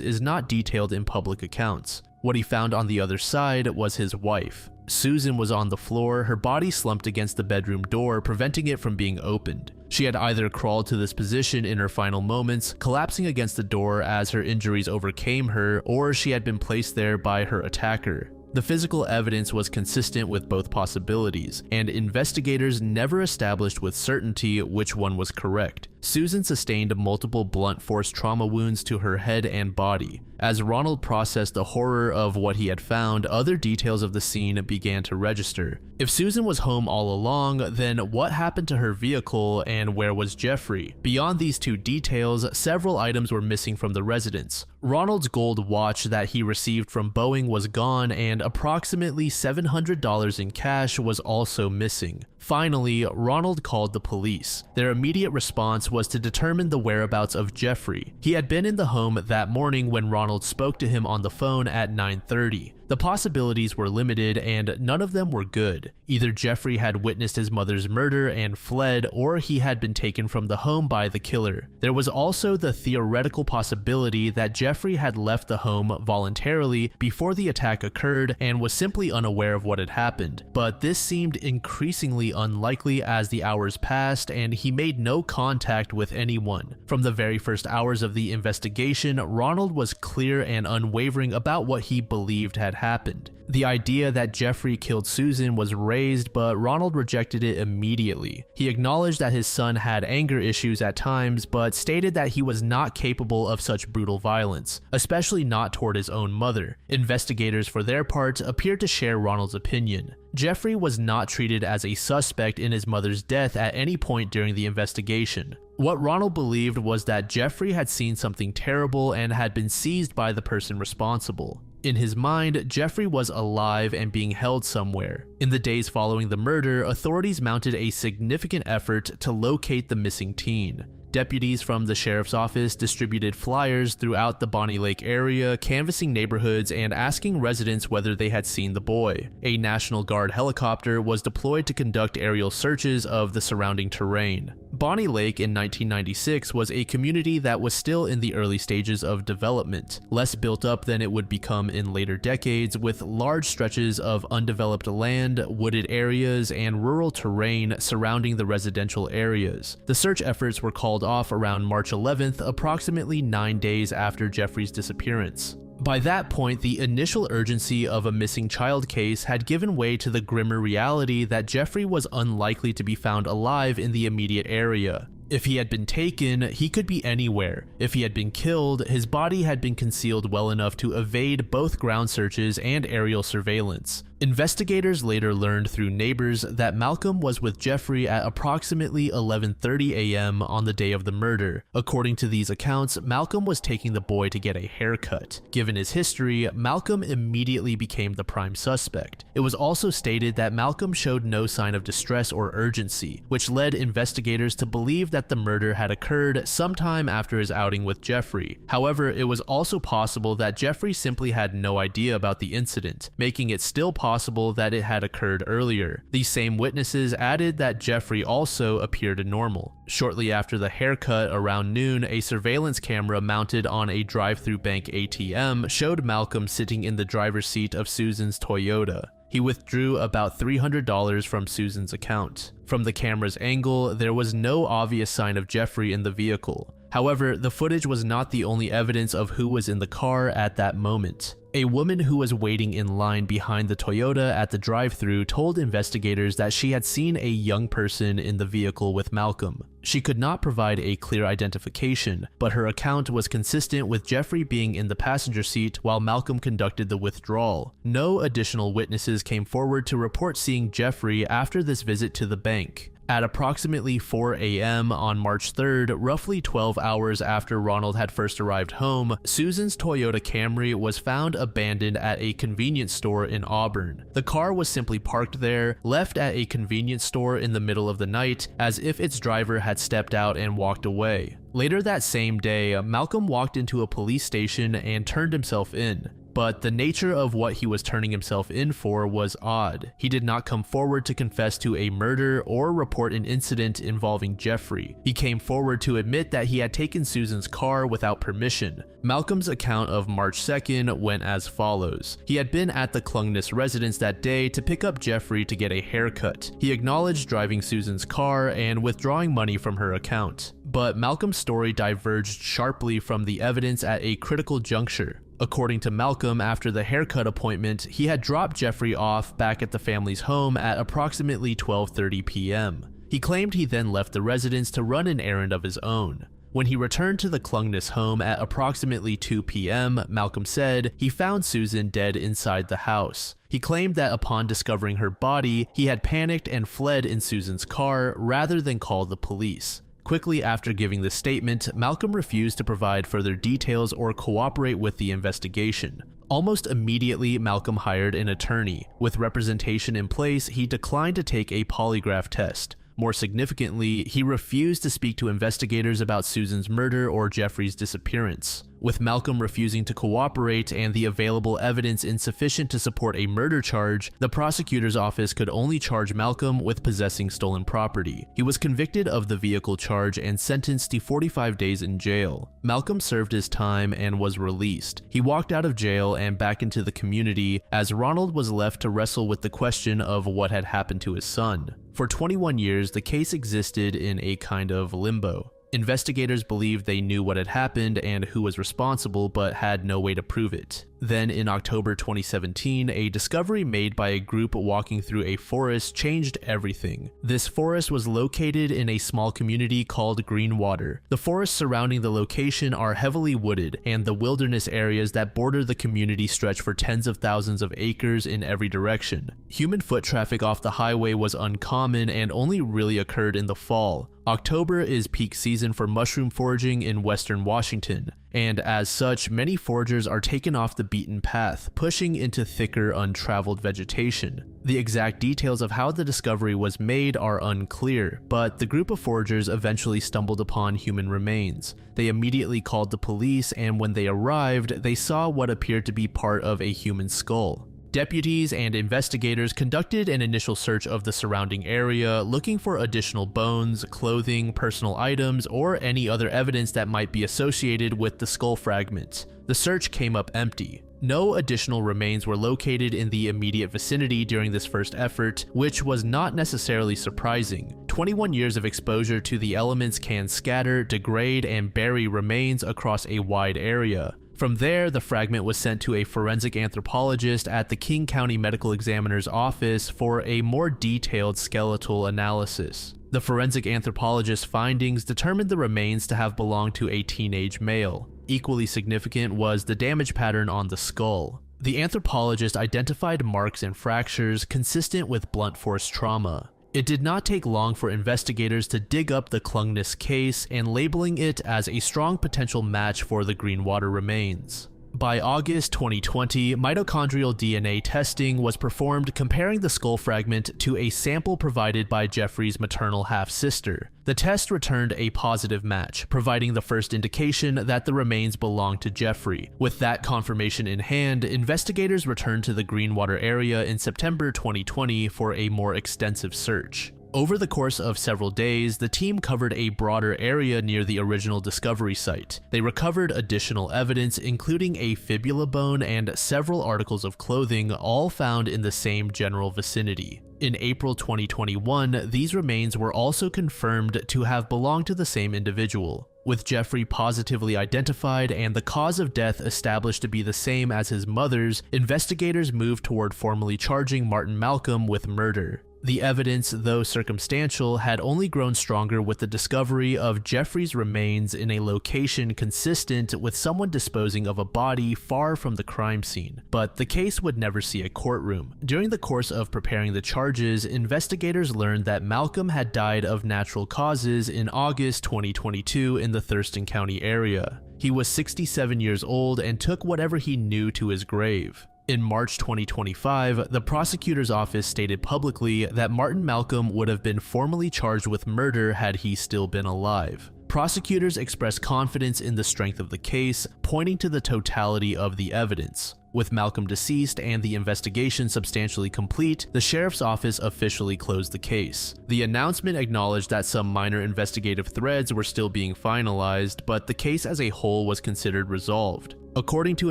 is not detailed in public accounts. What he found on the other side was his wife. Susan was on the floor, her body slumped against the bedroom door, preventing it from being opened. She had either crawled to this position in her final moments, collapsing against the door as her injuries overcame her, or she had been placed there by her attacker. The physical evidence was consistent with both possibilities, and investigators never established with certainty which one was correct. Susan sustained multiple blunt force trauma wounds to her head and body. As Ronald processed the horror of what he had found, other details of the scene began to register. If Susan was home all along, then what happened to her vehicle and where was Jeffrey? Beyond these two details, several items were missing from the residence. Ronald's gold watch that he received from Boeing was gone, and approximately $700 in cash was also missing. Finally, Ronald called the police. Their immediate response was to determine the whereabouts of Jeffrey. He had been in the home that morning when Ronald spoke to him on the phone at 9:30. The possibilities were limited, and none of them were good. Either Jeffrey had witnessed his mother's murder and fled, or he had been taken from the home by the killer. There was also the theoretical possibility that Jeffrey had left the home voluntarily before the attack occurred and was simply unaware of what had happened. But this seemed increasingly unlikely as the hours passed, and he made no contact with anyone. From the very first hours of the investigation, Ronald was clear and unwavering about what he believed had happened. The idea that Jeffrey killed Susan was raised, but Ronald rejected it immediately. He acknowledged that his son had anger issues at times, but stated that he was not capable of such brutal violence, especially not toward his own mother. Investigators, for their part, appeared to share Ronald's opinion. Jeffrey was not treated as a suspect in his mother's death at any point during the investigation. What Ronald believed was that Jeffrey had seen something terrible and had been seized by the person responsible. In his mind, Jeffrey was alive and being held somewhere. In the days following the murder, authorities mounted a significant effort to locate the missing teen. Deputies from the sheriff's office distributed flyers throughout the Bonnie Lake area, canvassing neighborhoods and asking residents whether they had seen the boy. A National Guard helicopter was deployed to conduct aerial searches of the surrounding terrain. Bonnie Lake in 1996 was a community that was still in the early stages of development, less built up than it would become in later decades, with large stretches of undeveloped land, wooded areas, and rural terrain surrounding the residential areas. The search efforts were called off around March 11th, approximately 9 days after Jeffrey's disappearance. By that point, the initial urgency of a missing child case had given way to the grimmer reality that Jeffrey was unlikely to be found alive in the immediate area. If he had been taken, he could be anywhere. If he had been killed, his body had been concealed well enough to evade both ground searches and aerial surveillance. Investigators later learned through neighbors that Malcolm was with Jeffrey at approximately 11:30 a.m. on the day of the murder. According to these accounts, Malcolm was taking the boy to get a haircut. Given his history, Malcolm immediately became the prime suspect. It was also stated that Malcolm showed no sign of distress or urgency, which led investigators to believe that the murder had occurred sometime after his outing with Jeffrey. However, it was also possible that Jeffrey simply had no idea about the incident, making it still possible that it had occurred earlier. These same witnesses added that Jeffrey also appeared normal. Shortly after the haircut, around noon, a surveillance camera mounted on a drive-through bank ATM showed Malcolm sitting in the driver's seat of Susan's Toyota. He withdrew about $300 from Susan's account. From the camera's angle, there was no obvious sign of Jeffrey in the vehicle. However, the footage was not the only evidence of who was in the car at that moment. A woman who was waiting in line behind the Toyota at the drive-thru told investigators that she had seen a young person in the vehicle with Malcolm. She could not provide a clear identification, but her account was consistent with Jeffrey being in the passenger seat while Malcolm conducted the withdrawal. No additional witnesses came forward to report seeing Jeffrey after this visit to the bank. At approximately 4 a.m. on March 3rd, roughly 12 hours after Ronald had first arrived home, Susan's Toyota Camry was found abandoned at a convenience store in Auburn. The car was simply parked there, left at a convenience store in the middle of the night, as if its driver had stepped out and walked away. Later that same day, Malcolm walked into a police station and turned himself in. But the nature of what he was turning himself in for was odd. He did not come forward to confess to a murder or report an incident involving Jeffrey. He came forward to admit that he had taken Susan's car without permission. Malcolm's account of March 2nd went as follows. He had been at the Klungness residence that day to pick up Jeffrey to get a haircut. He acknowledged driving Susan's car and withdrawing money from her account. But Malcolm's story diverged sharply from the evidence at a critical juncture. According to Malcolm, after the haircut appointment, he had dropped Jeffrey off back at the family's home at approximately 12:30 p.m. He claimed he then left the residence to run an errand of his own. When he returned to the Klungness home at approximately 2 p.m., Malcolm said he found Susan dead inside the house. He claimed that upon discovering her body, he had panicked and fled in Susan's car rather than call the police. Quickly after giving this statement, Malcolm refused to provide further details or cooperate with the investigation. Almost immediately, Malcolm hired an attorney. With representation in place, he declined to take a polygraph test. More significantly, he refused to speak to investigators about Susan's murder or Jeffrey's disappearance. With Malcolm refusing to cooperate and the available evidence insufficient to support a murder charge, the prosecutor's office could only charge Malcolm with possessing stolen property. He was convicted of the vehicle charge and sentenced to 45 days in jail. Malcolm served his time and was released. He walked out of jail and back into the community as Ronald was left to wrestle with the question of what had happened to his son. For 21 years, the case existed in a kind of limbo. Investigators believed they knew what had happened and who was responsible, but had no way to prove it. Then in October 2017, a discovery made by a group walking through a forest changed everything. This forest was located in a small community called Greenwater. The forests surrounding the location are heavily wooded, and the wilderness areas that border the community stretch for tens of thousands of acres in every direction. Human foot traffic off the highway was uncommon and only really occurred in the fall. October is peak season for mushroom foraging in western Washington, and as such, many foragers are taken off the beaten path, pushing into thicker, untraveled vegetation. The exact details of how the discovery was made are unclear, but the group of foragers eventually stumbled upon human remains. They immediately called the police, and when they arrived, they saw what appeared to be part of a human skull. Deputies and investigators conducted an initial search of the surrounding area, looking for additional bones, clothing, personal items, or any other evidence that might be associated with the skull fragment. The search came up empty. No additional remains were located in the immediate vicinity during this first effort, which was not necessarily surprising. 21 years of exposure to the elements can scatter, degrade, and bury remains across a wide area. From there, the fragment was sent to a forensic anthropologist at the King County Medical Examiner's office for a more detailed skeletal analysis. The forensic anthropologist's findings determined the remains to have belonged to a teenage male. Equally significant was the damage pattern on the skull. The anthropologist identified marks and fractures consistent with blunt force trauma. It did not take long for investigators to dig up the Klungness case and labeling it as a strong potential match for the Greenwater remains. By August 2020, mitochondrial DNA testing was performed comparing the skull fragment to a sample provided by Jeffrey's maternal half-sister. The test returned a positive match, providing the first indication that the remains belonged to Jeffrey. With that confirmation in hand, investigators returned to the Greenwater area in September 2020 for a more extensive search. Over the course of several days, the team covered a broader area near the original discovery site. They recovered additional evidence, including a fibula bone and several articles of clothing, all found in the same general vicinity. In April 2021, these remains were also confirmed to have belonged to the same individual. With Jeffrey positively identified and the cause of death established to be the same as his mother's, investigators moved toward formally charging Martin Malcolm with murder. The evidence, though circumstantial, had only grown stronger with the discovery of Jeffrey's remains in a location consistent with someone disposing of a body far from the crime scene, but the case would never see a courtroom. During the course of preparing the charges, investigators learned that Malcolm had died of natural causes in August 2022 in the Thurston County area. He was 67 years old and took whatever he knew to his grave. In March 2025, the prosecutor's office stated publicly that Martin Malcolm would have been formally charged with murder had he still been alive. Prosecutors expressed confidence in the strength of the case, pointing to the totality of the evidence. With Malcolm deceased and the investigation substantially complete, the sheriff's office officially closed the case. The announcement acknowledged that some minor investigative threads were still being finalized, but the case as a whole was considered resolved. According to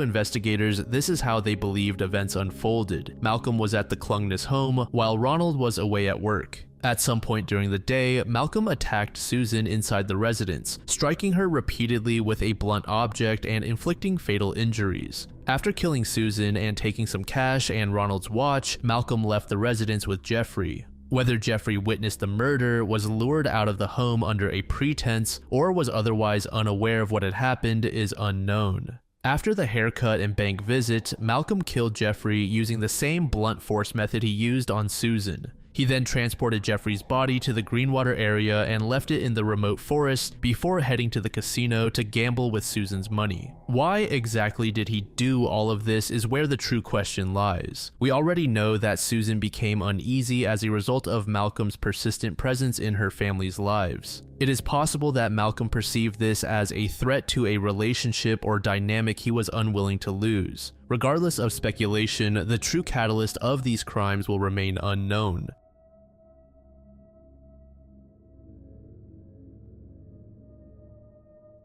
investigators, this is how they believed events unfolded. Malcolm was at the Klungness home, while Ronald was away at work. At some point during the day, Malcolm attacked Susan inside the residence, striking her repeatedly with a blunt object and inflicting fatal injuries. After killing Susan and taking some cash and Ronald's watch, Malcolm left the residence with Jeffrey. Whether Jeffrey witnessed the murder, was lured out of the home under a pretense, or was otherwise unaware of what had happened is unknown. After the haircut and bank visit, Malcolm killed Jeffrey using the same blunt force method he used on Susan. He then transported Jeffrey's body to the Greenwater area and left it in the remote forest before heading to the casino to gamble with Susan's money. Why exactly did he do all of this is where the true question lies. We already know that Susan became uneasy as a result of Malcolm's persistent presence in her family's lives. It is possible that Malcolm perceived this as a threat to a relationship or dynamic he was unwilling to lose. Regardless of speculation, the true catalyst of these crimes will remain unknown.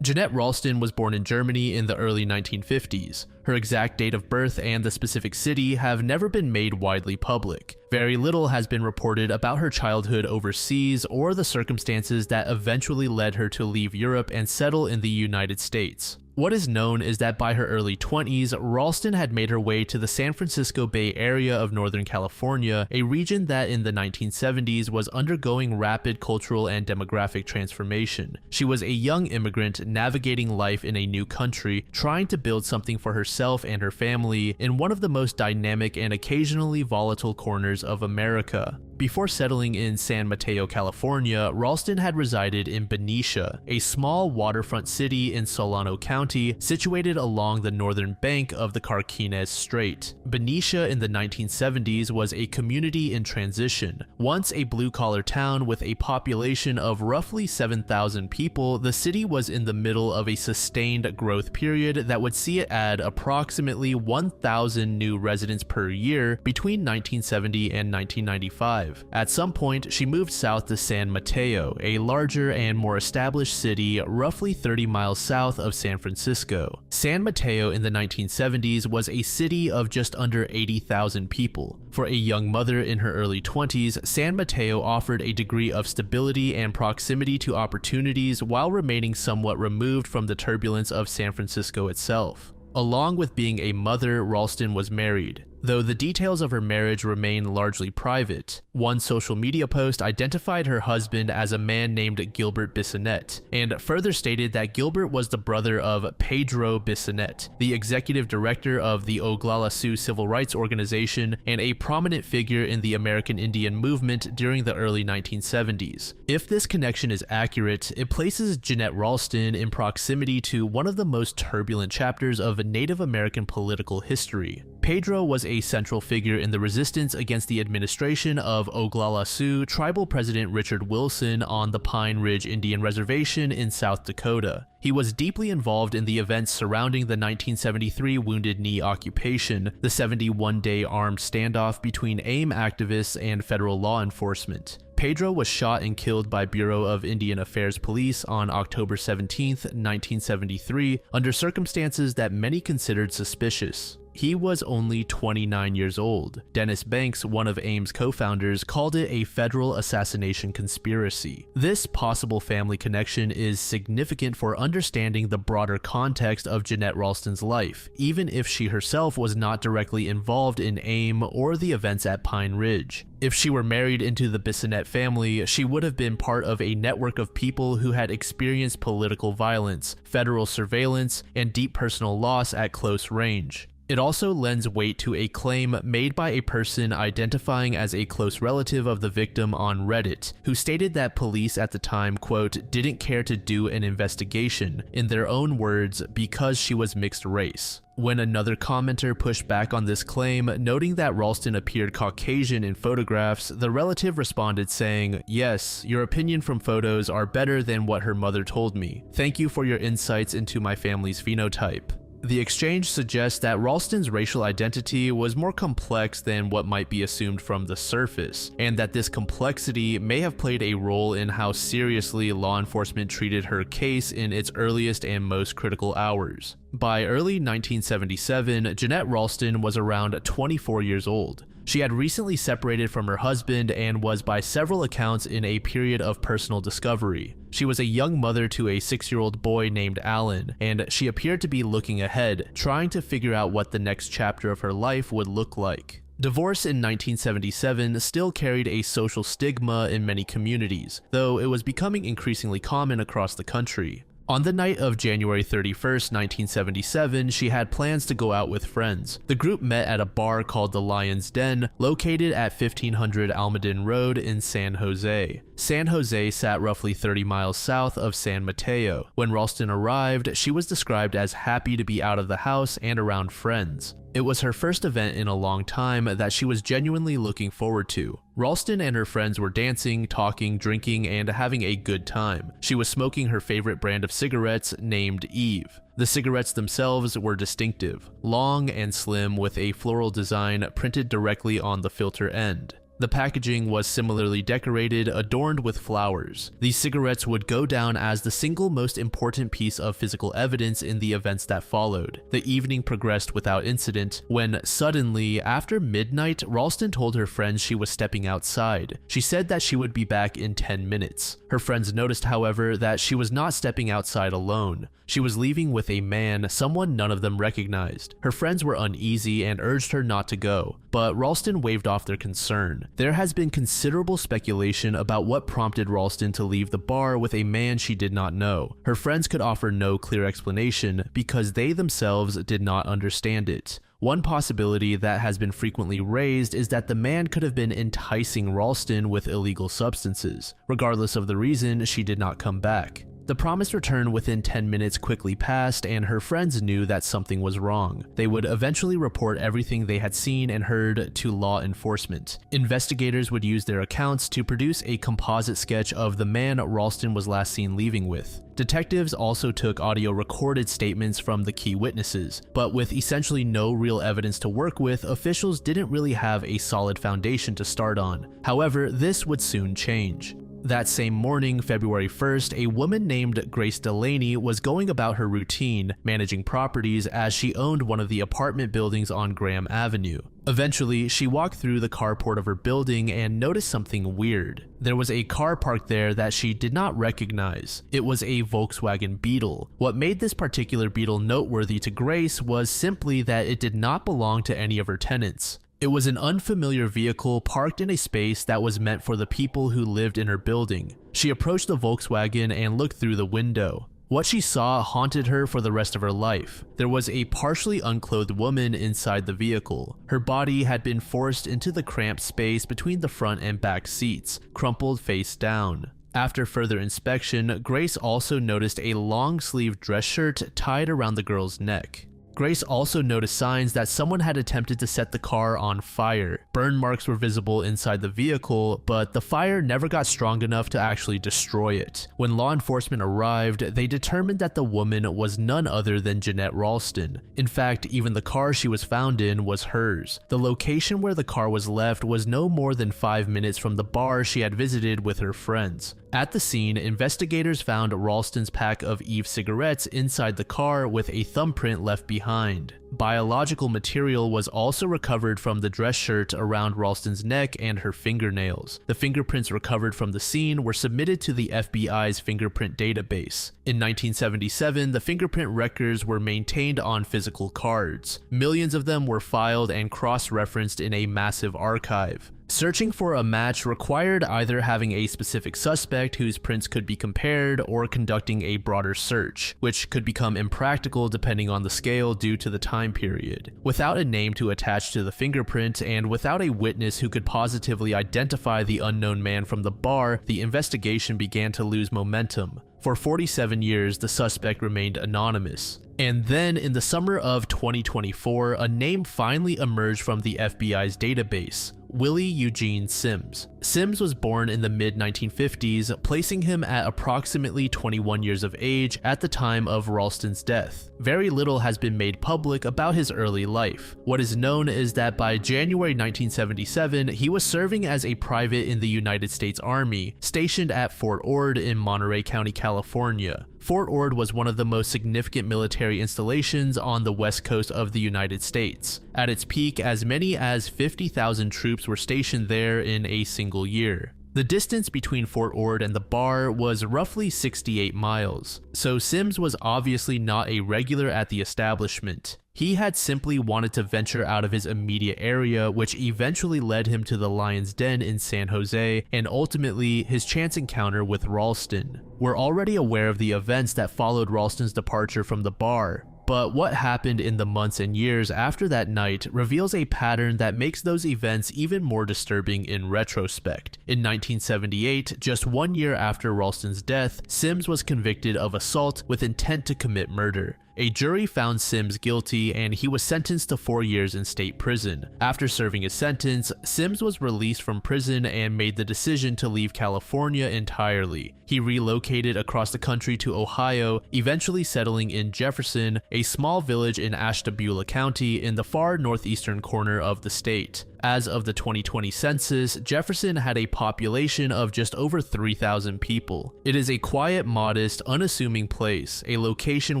Jeanette Ralston was born in Germany in the early 1950s. Her exact date of birth and the specific city have never been made widely public. Very little has been reported about her childhood overseas or the circumstances that eventually led her to leave Europe and settle in the United States. What is known is that by her early 20s, Ralston had made her way to the San Francisco Bay Area of Northern California, a region that in the 1970s was undergoing rapid cultural and demographic transformation. She was a young immigrant navigating life in a new country, trying to build something for herself and her family in one of the most dynamic and occasionally volatile corners of America. Before settling in San Mateo, California, Ralston had resided in Benicia, a small waterfront city in Solano County situated along the northern bank of the Carquinez Strait. Benicia in the 1970s was a community in transition. Once a blue-collar town with a population of roughly 7,000 people, the city was in the middle of a sustained growth period that would see it add approximately 1,000 new residents per year between 1970 and 1995. At some point, she moved south to San Mateo, a larger and more established city roughly 30 miles south of San Francisco. San Mateo in the 1970s was a city of just under 80,000 people. For a young mother in her early 20s, San Mateo offered a degree of stability and proximity to opportunities while remaining somewhat removed from the turbulence of San Francisco itself. Along with being a mother, Ralston was married, though the details of her marriage remain largely private. One social media post identified her husband as a man named Gilbert Bissonnette, and further stated that Gilbert was the brother of Pedro Bissonnette, the executive director of the Oglala Sioux Civil Rights Organization and a prominent figure in the American Indian movement during the early 1970s. If this connection is accurate, it places Jeanette Ralston in proximity to one of the most turbulent chapters of Native American political history. Pedro was a central figure in the resistance against the administration of Oglala Sioux tribal president Richard Wilson on the Pine Ridge Indian Reservation in South Dakota. He was deeply involved in the events surrounding the 1973 Wounded Knee occupation, the 71-day armed standoff between AIM activists and federal law enforcement. Pedro was shot and killed by Bureau of Indian Affairs police on October 17, 1973, under circumstances that many considered suspicious. He was only 29 years old. Dennis Banks, one of AIM's co-founders, called it a federal assassination conspiracy. This possible family connection is significant for understanding the broader context of Jeanette Ralston's life, even if she herself was not directly involved in AIM or the events at Pine Ridge. If she were married into the Bissonnette family, she would have been part of a network of people who had experienced political violence, federal surveillance, and deep personal loss at close range. It also lends weight to a claim made by a person identifying as a close relative of the victim on Reddit, who stated that police at the time, quote, didn't care to do an investigation, in their own words, because she was mixed race. When another commenter pushed back on this claim, noting that Ralston appeared Caucasian in photographs, the relative responded saying, "Yes, your opinion from photos are better than what her mother told me. Thank you for your insights into my family's phenotype." The exchange suggests that Ralston's racial identity was more complex than what might be assumed from the surface, and that this complexity may have played a role in how seriously law enforcement treated her case in its earliest and most critical hours. By early 1977, Jeanette Ralston was around 24 years old. She had recently separated from her husband and was by several accounts in a period of personal discovery. She was a young mother to a 6-year-old boy named Alan, and she appeared to be looking ahead, trying to figure out what the next chapter of her life would look like. Divorce in 1977 still carried a social stigma in many communities, though it was becoming increasingly common across the country. On the night of January 31st, 1977, she had plans to go out with friends. The group met at a bar called the Lion's Den, located at 1500 Almaden Road in San Jose. San Jose sat roughly 30 miles south of San Mateo. When Ralston arrived, she was described as happy to be out of the house and around friends. It was her first event in a long time that she was genuinely looking forward to. Ralston and her friends were dancing, talking, drinking, and having a good time. She was smoking her favorite brand of cigarettes named Eve. The cigarettes themselves were distinctive, long and slim with a floral design printed directly on the filter end. The packaging was similarly decorated, adorned with flowers. These cigarettes would go down as the single most important piece of physical evidence in the events that followed. The evening progressed without incident, when suddenly, after midnight, Ralston told her friends she was stepping outside. She said that she would be back in 10 minutes. Her friends noticed, however, that she was not stepping outside alone. She was leaving with a man, someone none of them recognized. Her friends were uneasy and urged her not to go, but Ralston waved off their concern. There has been considerable speculation about what prompted Ralston to leave the bar with a man she did not know. Her friends could offer no clear explanation because they themselves did not understand it. One possibility that has been frequently raised is that the man could have been enticing Ralston with illegal substances. Regardless of the reason, she did not come back. The promised return within 10 minutes quickly passed, and her friends knew that something was wrong. They would eventually report everything they had seen and heard to law enforcement. Investigators would use their accounts to produce a composite sketch of the man Ralston was last seen leaving with. Detectives also took audio recorded statements from the key witnesses, but with essentially no real evidence to work with, officials didn't really have a solid foundation to start on. However, this would soon change. That same morning, February 1st, a woman named Grace Delaney was going about her routine, managing properties as she owned one of the apartment buildings on Graham Avenue. Eventually, she walked through the carport of her building and noticed something weird. There was a car parked there that she did not recognize. It was a Volkswagen Beetle. What made this particular Beetle noteworthy to Grace was simply that it did not belong to any of her tenants. It was an unfamiliar vehicle parked in a space that was meant for the people who lived in her building. She approached the Volkswagen and looked through the window. What she saw haunted her for the rest of her life. There was a partially unclothed woman inside the vehicle. Her body had been forced into the cramped space between the front and back seats, crumpled face down. After further inspection, Grace also noticed a long-sleeved dress shirt tied around the girl's neck. Grace also noticed signs that someone had attempted to set the car on fire. Burn marks were visible inside the vehicle, but the fire never got strong enough to actually destroy it. When law enforcement arrived, they determined that the woman was none other than Jeanette Ralston. In fact, even the car she was found in was hers. The location where the car was left was no more than 5 minutes from the bar she had visited with her friends. At the scene, investigators found Ralston's pack of Eve cigarettes inside the car with a thumbprint left behind. Biological material was also recovered from the dress shirt around Ralston's neck and her fingernails. The fingerprints recovered from the scene were submitted to the FBI's fingerprint database. In 1977, the fingerprint records were maintained on physical cards. Millions of them were filed and cross-referenced in a massive archive. Searching for a match required either having a specific suspect whose prints could be compared or conducting a broader search, which could become impractical depending on the scale due to the time period. Without a name to attach to the fingerprint and without a witness who could positively identify the unknown man from the bar, the investigation began to lose momentum. For 47 years, the suspect remained anonymous. And then, in the summer of 2024, a name finally emerged from the FBI's database: Willie Eugene Sims. Sims was born in the mid-1950s, placing him at approximately 21 years of age at the time of Ralston's death. Very little has been made public about his early life. What is known is that by January 1977, he was serving as a private in the United States Army, stationed at Fort Ord in Monterey County, California. Fort Ord was one of the most significant military installations on the west coast of the United States. At its peak, as many as 50,000 troops were stationed there in a single year. The distance between Fort Ord and the bar was roughly 68 miles, so Sims was obviously not a regular at the establishment. He had simply wanted to venture out of his immediate area, which eventually led him to the Lion's Den in San Jose and ultimately his chance encounter with Ralston. We're already aware of the events that followed Ralston's departure from the bar, but what happened in the months and years after that night reveals a pattern that makes those events even more disturbing in retrospect. In 1978, just 1 year after Ralston's death, Sims was convicted of assault with intent to commit murder. A jury found Sims guilty and he was sentenced to 4 years in state prison. After serving his sentence, Sims was released from prison and made the decision to leave California entirely. He relocated across the country to Ohio, eventually settling in Jefferson, a small village in Ashtabula County in the far northeastern corner of the state. As of the 2020 census, Jefferson had a population of just over 3,000 people. It is a quiet, modest, unassuming place, a location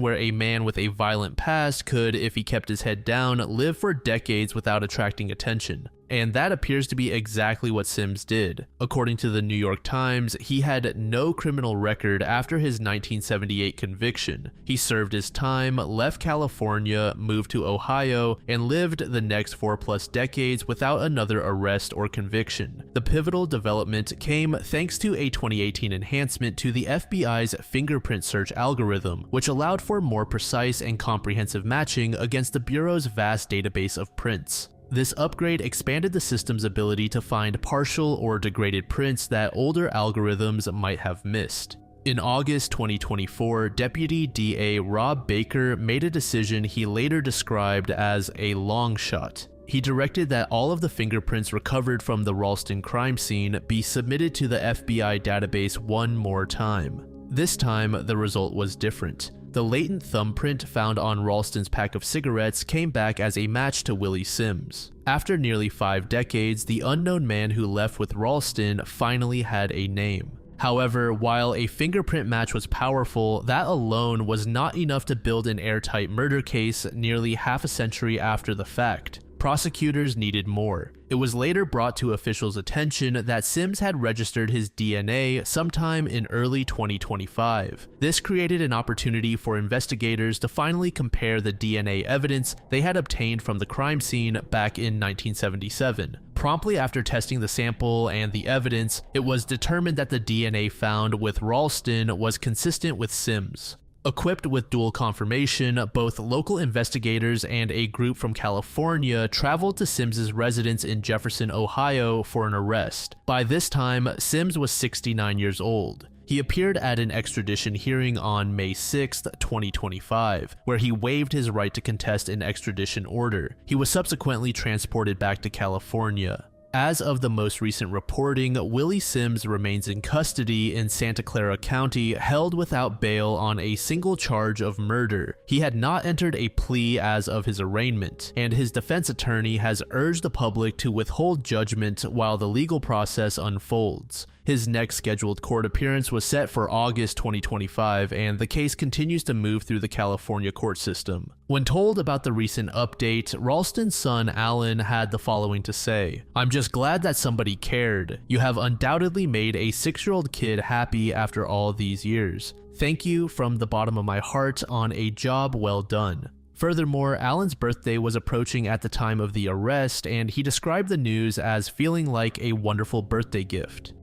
where a man with a violent past could, if he kept his head down, live for decades without attracting attention. And that appears to be exactly what Sims did. According to the New York Times, he had no criminal record after his 1978 conviction. He served his time, left California, moved to Ohio, and lived the next 4+ decades without another arrest or conviction. The pivotal development came thanks to a 2018 enhancement to the FBI's fingerprint search algorithm, which allowed for more precise and comprehensive matching against the Bureau's vast database of prints. This upgrade expanded the system's ability to find partial or degraded prints that older algorithms might have missed. In August 2024, Deputy DA Rob Baker made a decision he later described as a long shot. He directed that all of the fingerprints recovered from the Ralston crime scene be submitted to the FBI database one more time. This time, the result was different. The latent thumbprint found on Ralston's pack of cigarettes came back as a match to Willie Sims. After nearly 5 decades, the unknown man who left with Ralston finally had a name. However, while a fingerprint match was powerful, that alone was not enough to build an airtight murder case nearly half a century after the fact. Prosecutors needed more. It was later brought to officials' attention that Sims had registered his DNA sometime in early 2025. This created an opportunity for investigators to finally compare the DNA evidence they had obtained from the crime scene back in 1977. Promptly after testing the sample and the evidence, it was determined that the DNA found with Ralston was consistent with Sims. Equipped with dual confirmation, both local investigators and a group from California traveled to Sims's residence in Jefferson, Ohio for an arrest. By this time, Sims was 69 years old. He appeared at an extradition hearing on May 6, 2025, where he waived his right to contest an extradition order. He was subsequently transported back to California. As of the most recent reporting, Willie Sims remains in custody in Santa Clara County, held without bail on a single charge of murder. He had not entered a plea as of his arraignment, and his defense attorney has urged the public to withhold judgment while the legal process unfolds. His next scheduled court appearance was set for August 2025, and the case continues to move through the California court system. When told about the recent update, Ralston's son Alan had the following to say: "I'm just glad that somebody cared. You have undoubtedly made a 6-year-old kid happy after all these years. Thank you from the bottom of my heart on a job well done." Furthermore, Alan's birthday was approaching at the time of the arrest, and he described the news as feeling like a wonderful birthday gift.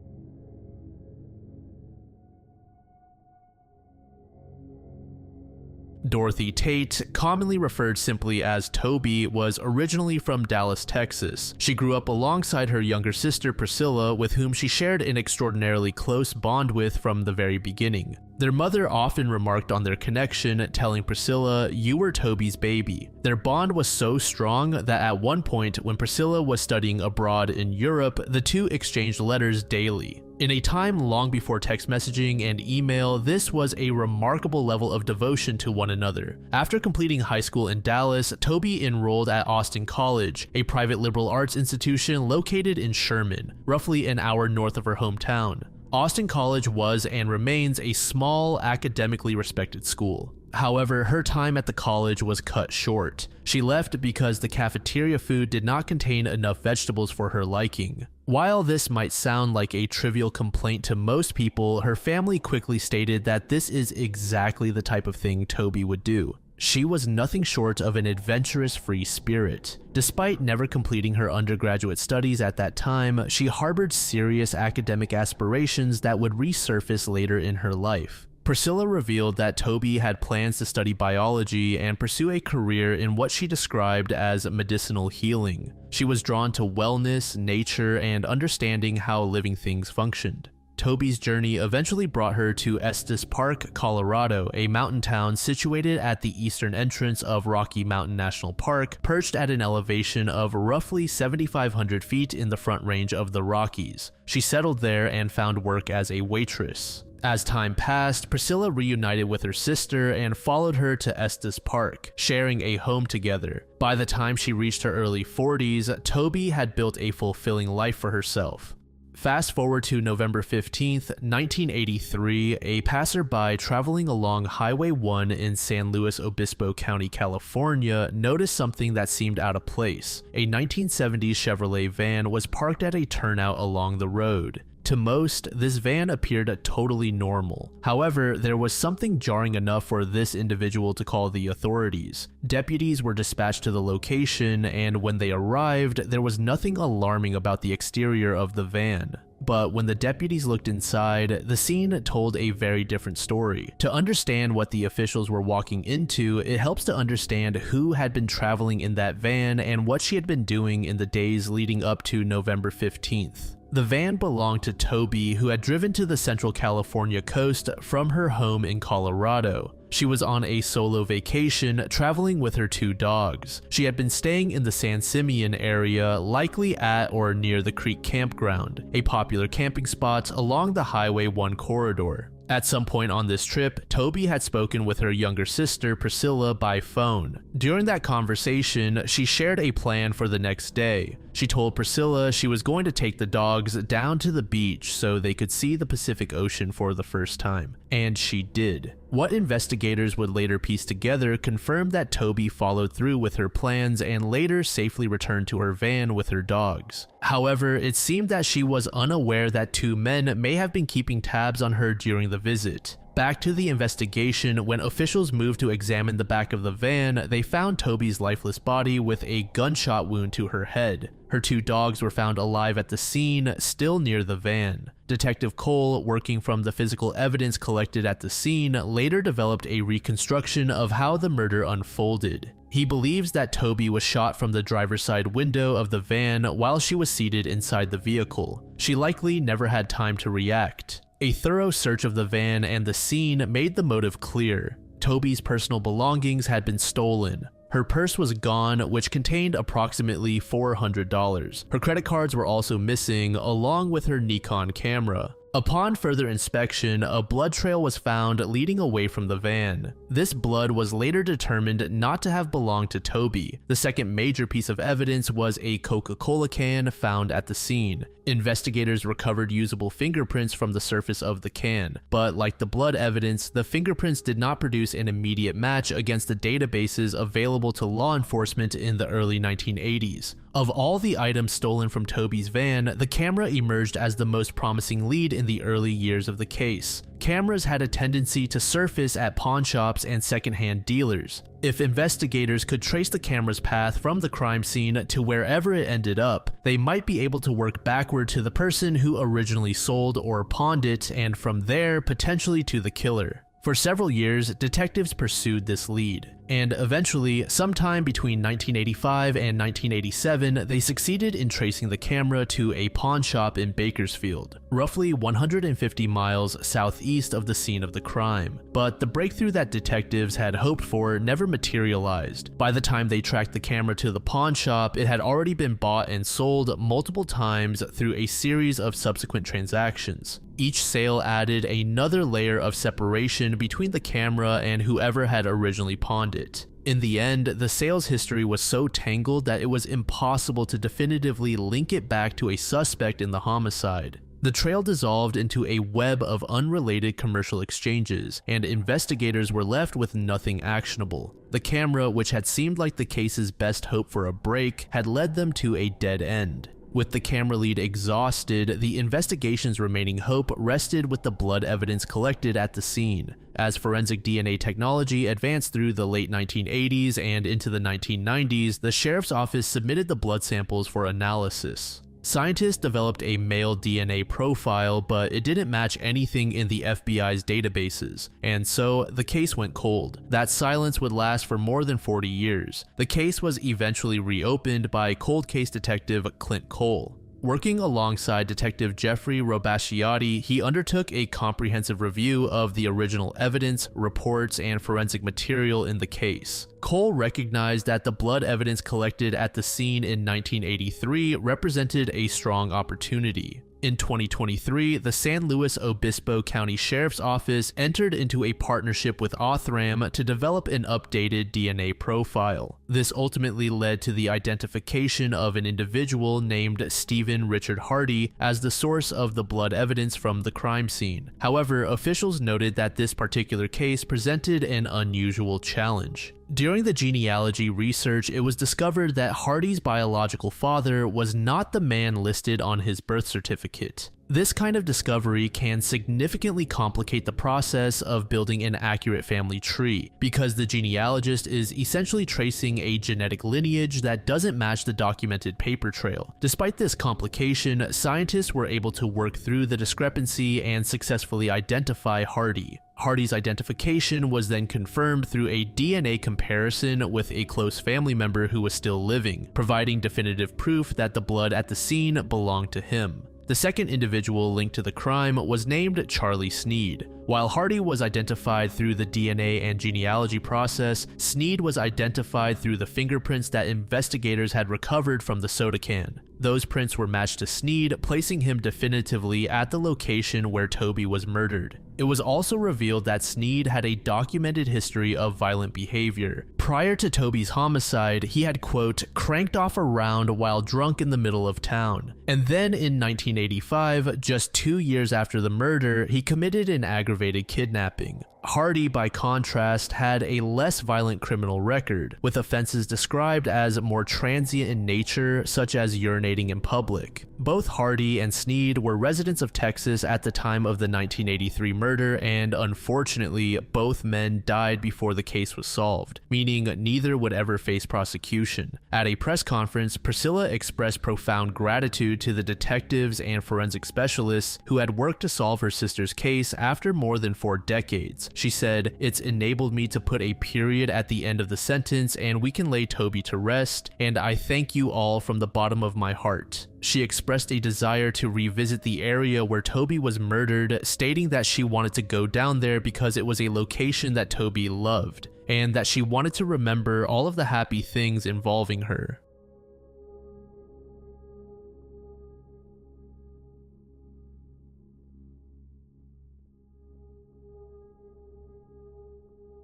Dorothy Tate, commonly referred simply as Toby, was originally from Dallas, Texas. She grew up alongside her younger sister Priscilla, with whom she shared an extraordinarily close bond with from the very beginning. Their mother often remarked on their connection, telling Priscilla, "You were Toby's baby." Their bond was so strong that at one point, when Priscilla was studying abroad in Europe, the two exchanged letters daily. In a time long before text messaging and email, this was a remarkable level of devotion to one another. After completing high school in Dallas, Toby enrolled at Austin College, a private liberal arts institution located in Sherman, roughly an hour north of her hometown. Austin College was and remains a small, academically respected school. However, her time at the college was cut short. She left because the cafeteria food did not contain enough vegetables for her liking. While this might sound like a trivial complaint to most people, her family quickly stated that this is exactly the type of thing Toby would do. She was nothing short of an adventurous free spirit. Despite never completing her undergraduate studies at that time, she harbored serious academic aspirations that would resurface later in her life. Priscilla revealed that Toby had plans to study biology and pursue a career in what she described as medicinal healing. She was drawn to wellness, nature, and understanding how living things functioned. Toby's journey eventually brought her to Estes Park, Colorado, a mountain town situated at the eastern entrance of Rocky Mountain National Park, perched at an elevation of roughly 7,500 feet in the Front Range of the Rockies. She settled there and found work as a waitress. As time passed, Priscilla reunited with her sister and followed her to Estes Park, sharing a home together. By the time she reached her early 40s, Toby had built a fulfilling life for herself. Fast forward to November 15th, 1983, a passerby traveling along Highway 1 in San Luis Obispo County, California, noticed something that seemed out of place. A 1970s Chevrolet van was parked at a turnout along the road. To most, this van appeared totally normal. However, there was something jarring enough for this individual to call the authorities. Deputies were dispatched to the location, and when they arrived, there was nothing alarming about the exterior of the van. But when the deputies looked inside, the scene told a very different story. To understand what the officials were walking into, it helps to understand who had been traveling in that van and what she had been doing in the days leading up to November 15th. The van belonged to Toby, who had driven to the Central California coast from her home in Colorado. She was on a solo vacation, traveling with her 2 dogs. She had been staying in the San Simeon area, likely at or near the Creek Campground, a popular camping spot along the Highway 1 corridor. At some point on this trip, Toby had spoken with her younger sister Priscilla by phone. During that conversation, she shared a plan for the next day. She told Priscilla she was going to take the dogs down to the beach so they could see the Pacific Ocean for the first time. And she did. What investigators would later piece together confirmed that Toby followed through with her plans and later safely returned to her van with her dogs. However, it seemed that she was unaware that 2 men may have been keeping tabs on her during the visit. Back to the investigation, when officials moved to examine the back of the van, they found Toby's lifeless body with a gunshot wound to her head. Her 2 dogs were found alive at the scene, still near the van. Detective Cole, working from the physical evidence collected at the scene, later developed a reconstruction of how the murder unfolded. He believes that Toby was shot from the driver's side window of the van while she was seated inside the vehicle. She likely never had time to react. A thorough search of the van and the scene made the motive clear. Toby's personal belongings had been stolen. Her purse was gone, which contained approximately $400. Her credit cards were also missing, along with her Nikon camera. Upon further inspection, a blood trail was found leading away from the van. This blood was later determined not to have belonged to Toby. The second major piece of evidence was a Coca-Cola can found at the scene. Investigators recovered usable fingerprints from the surface of the can, but like the blood evidence, the fingerprints did not produce an immediate match against the databases available to law enforcement in the early 1980s. Of all the items stolen from Toby's van, the camera emerged as the most promising lead in the early years of the case. Cameras had a tendency to surface at pawn shops and secondhand dealers. If investigators could trace the camera's path from the crime scene to wherever it ended up, they might be able to work backward to the person who originally sold or pawned it, and from there potentially to the killer. For several years, detectives pursued this lead, and eventually, sometime between 1985 and 1987, they succeeded in tracing the camera to a pawn shop in Bakersfield, roughly 150 miles southeast of the scene of the crime. But the breakthrough that detectives had hoped for never materialized. By the time they tracked the camera to the pawn shop, it had already been bought and sold multiple times through a series of subsequent transactions. Each sale added another layer of separation between the camera and whoever had originally pawned it. In the end, the sales history was so tangled that it was impossible to definitively link it back to a suspect in the homicide. The trail dissolved into a web of unrelated commercial exchanges, and investigators were left with nothing actionable. The camera, which had seemed like the case's best hope for a break, had led them to a dead end. With the camera lead exhausted, the investigation's remaining hope rested with the blood evidence collected at the scene. As forensic DNA technology advanced through the late 1980s and into the 1990s, the sheriff's office submitted the blood samples for analysis. Scientists developed a male DNA profile, but it didn't match anything in the FBI's databases, and so the case went cold. That silence would last for more than 40 years. The case was eventually reopened by cold case detective Clint Cole. Working alongside Detective Jeffrey Robasciati, he undertook a comprehensive review of the original evidence, reports, and forensic material in the case. Cole recognized that the blood evidence collected at the scene in 1983 represented a strong opportunity. In 2023, the San Luis Obispo County Sheriff's Office entered into a partnership with Othram to develop an updated DNA profile. This ultimately led to the identification of an individual named Stephen Richard Hardy as the source of the blood evidence from the crime scene. However, officials noted that this particular case presented an unusual challenge. During the genealogy research, it was discovered that Hardy's biological father was not the man listed on his birth certificate. This kind of discovery can significantly complicate the process of building an accurate family tree, because the genealogist is essentially tracing a genetic lineage that doesn't match the documented paper trail. Despite this complication, scientists were able to work through the discrepancy and successfully identify Hardy. Hardy's identification was then confirmed through a DNA comparison with a close family member who was still living, providing definitive proof that the blood at the scene belonged to him. The second individual linked to the crime was named Charlie Sneed. While Hardy was identified through the DNA and genealogy process, Sneed was identified through the fingerprints that investigators had recovered from the soda can. Those prints were matched to Sneed, placing him definitively at the location where Toby was murdered. It was also revealed that Sneed had a documented history of violent behavior. Prior to Toby's homicide, he had, quote, cranked off a round while drunk in the middle of town. And then in 1985, just 2 years after the murder, he committed an aggravated kidnapping. Hardy, by contrast, had a less violent criminal record, with offenses described as more transient in nature, such as urinating in public. Both Hardy and Sneed were residents of Texas at the time of the 1983 murder, and unfortunately, both men died before the case was solved, meaning neither would ever face prosecution. At a press conference, Priscilla expressed profound gratitude to the detectives and forensic specialists who had worked to solve her sister's case after more than 4 decades. She said, "It's enabled me to put a period at the end of the sentence and we can lay Toby to rest, and I thank you all from the bottom of my heart." She expressed a desire to revisit the area where Toby was murdered, stating that she wanted to go down there because it was a location that Toby loved, and that she wanted to remember all of the happy things involving her.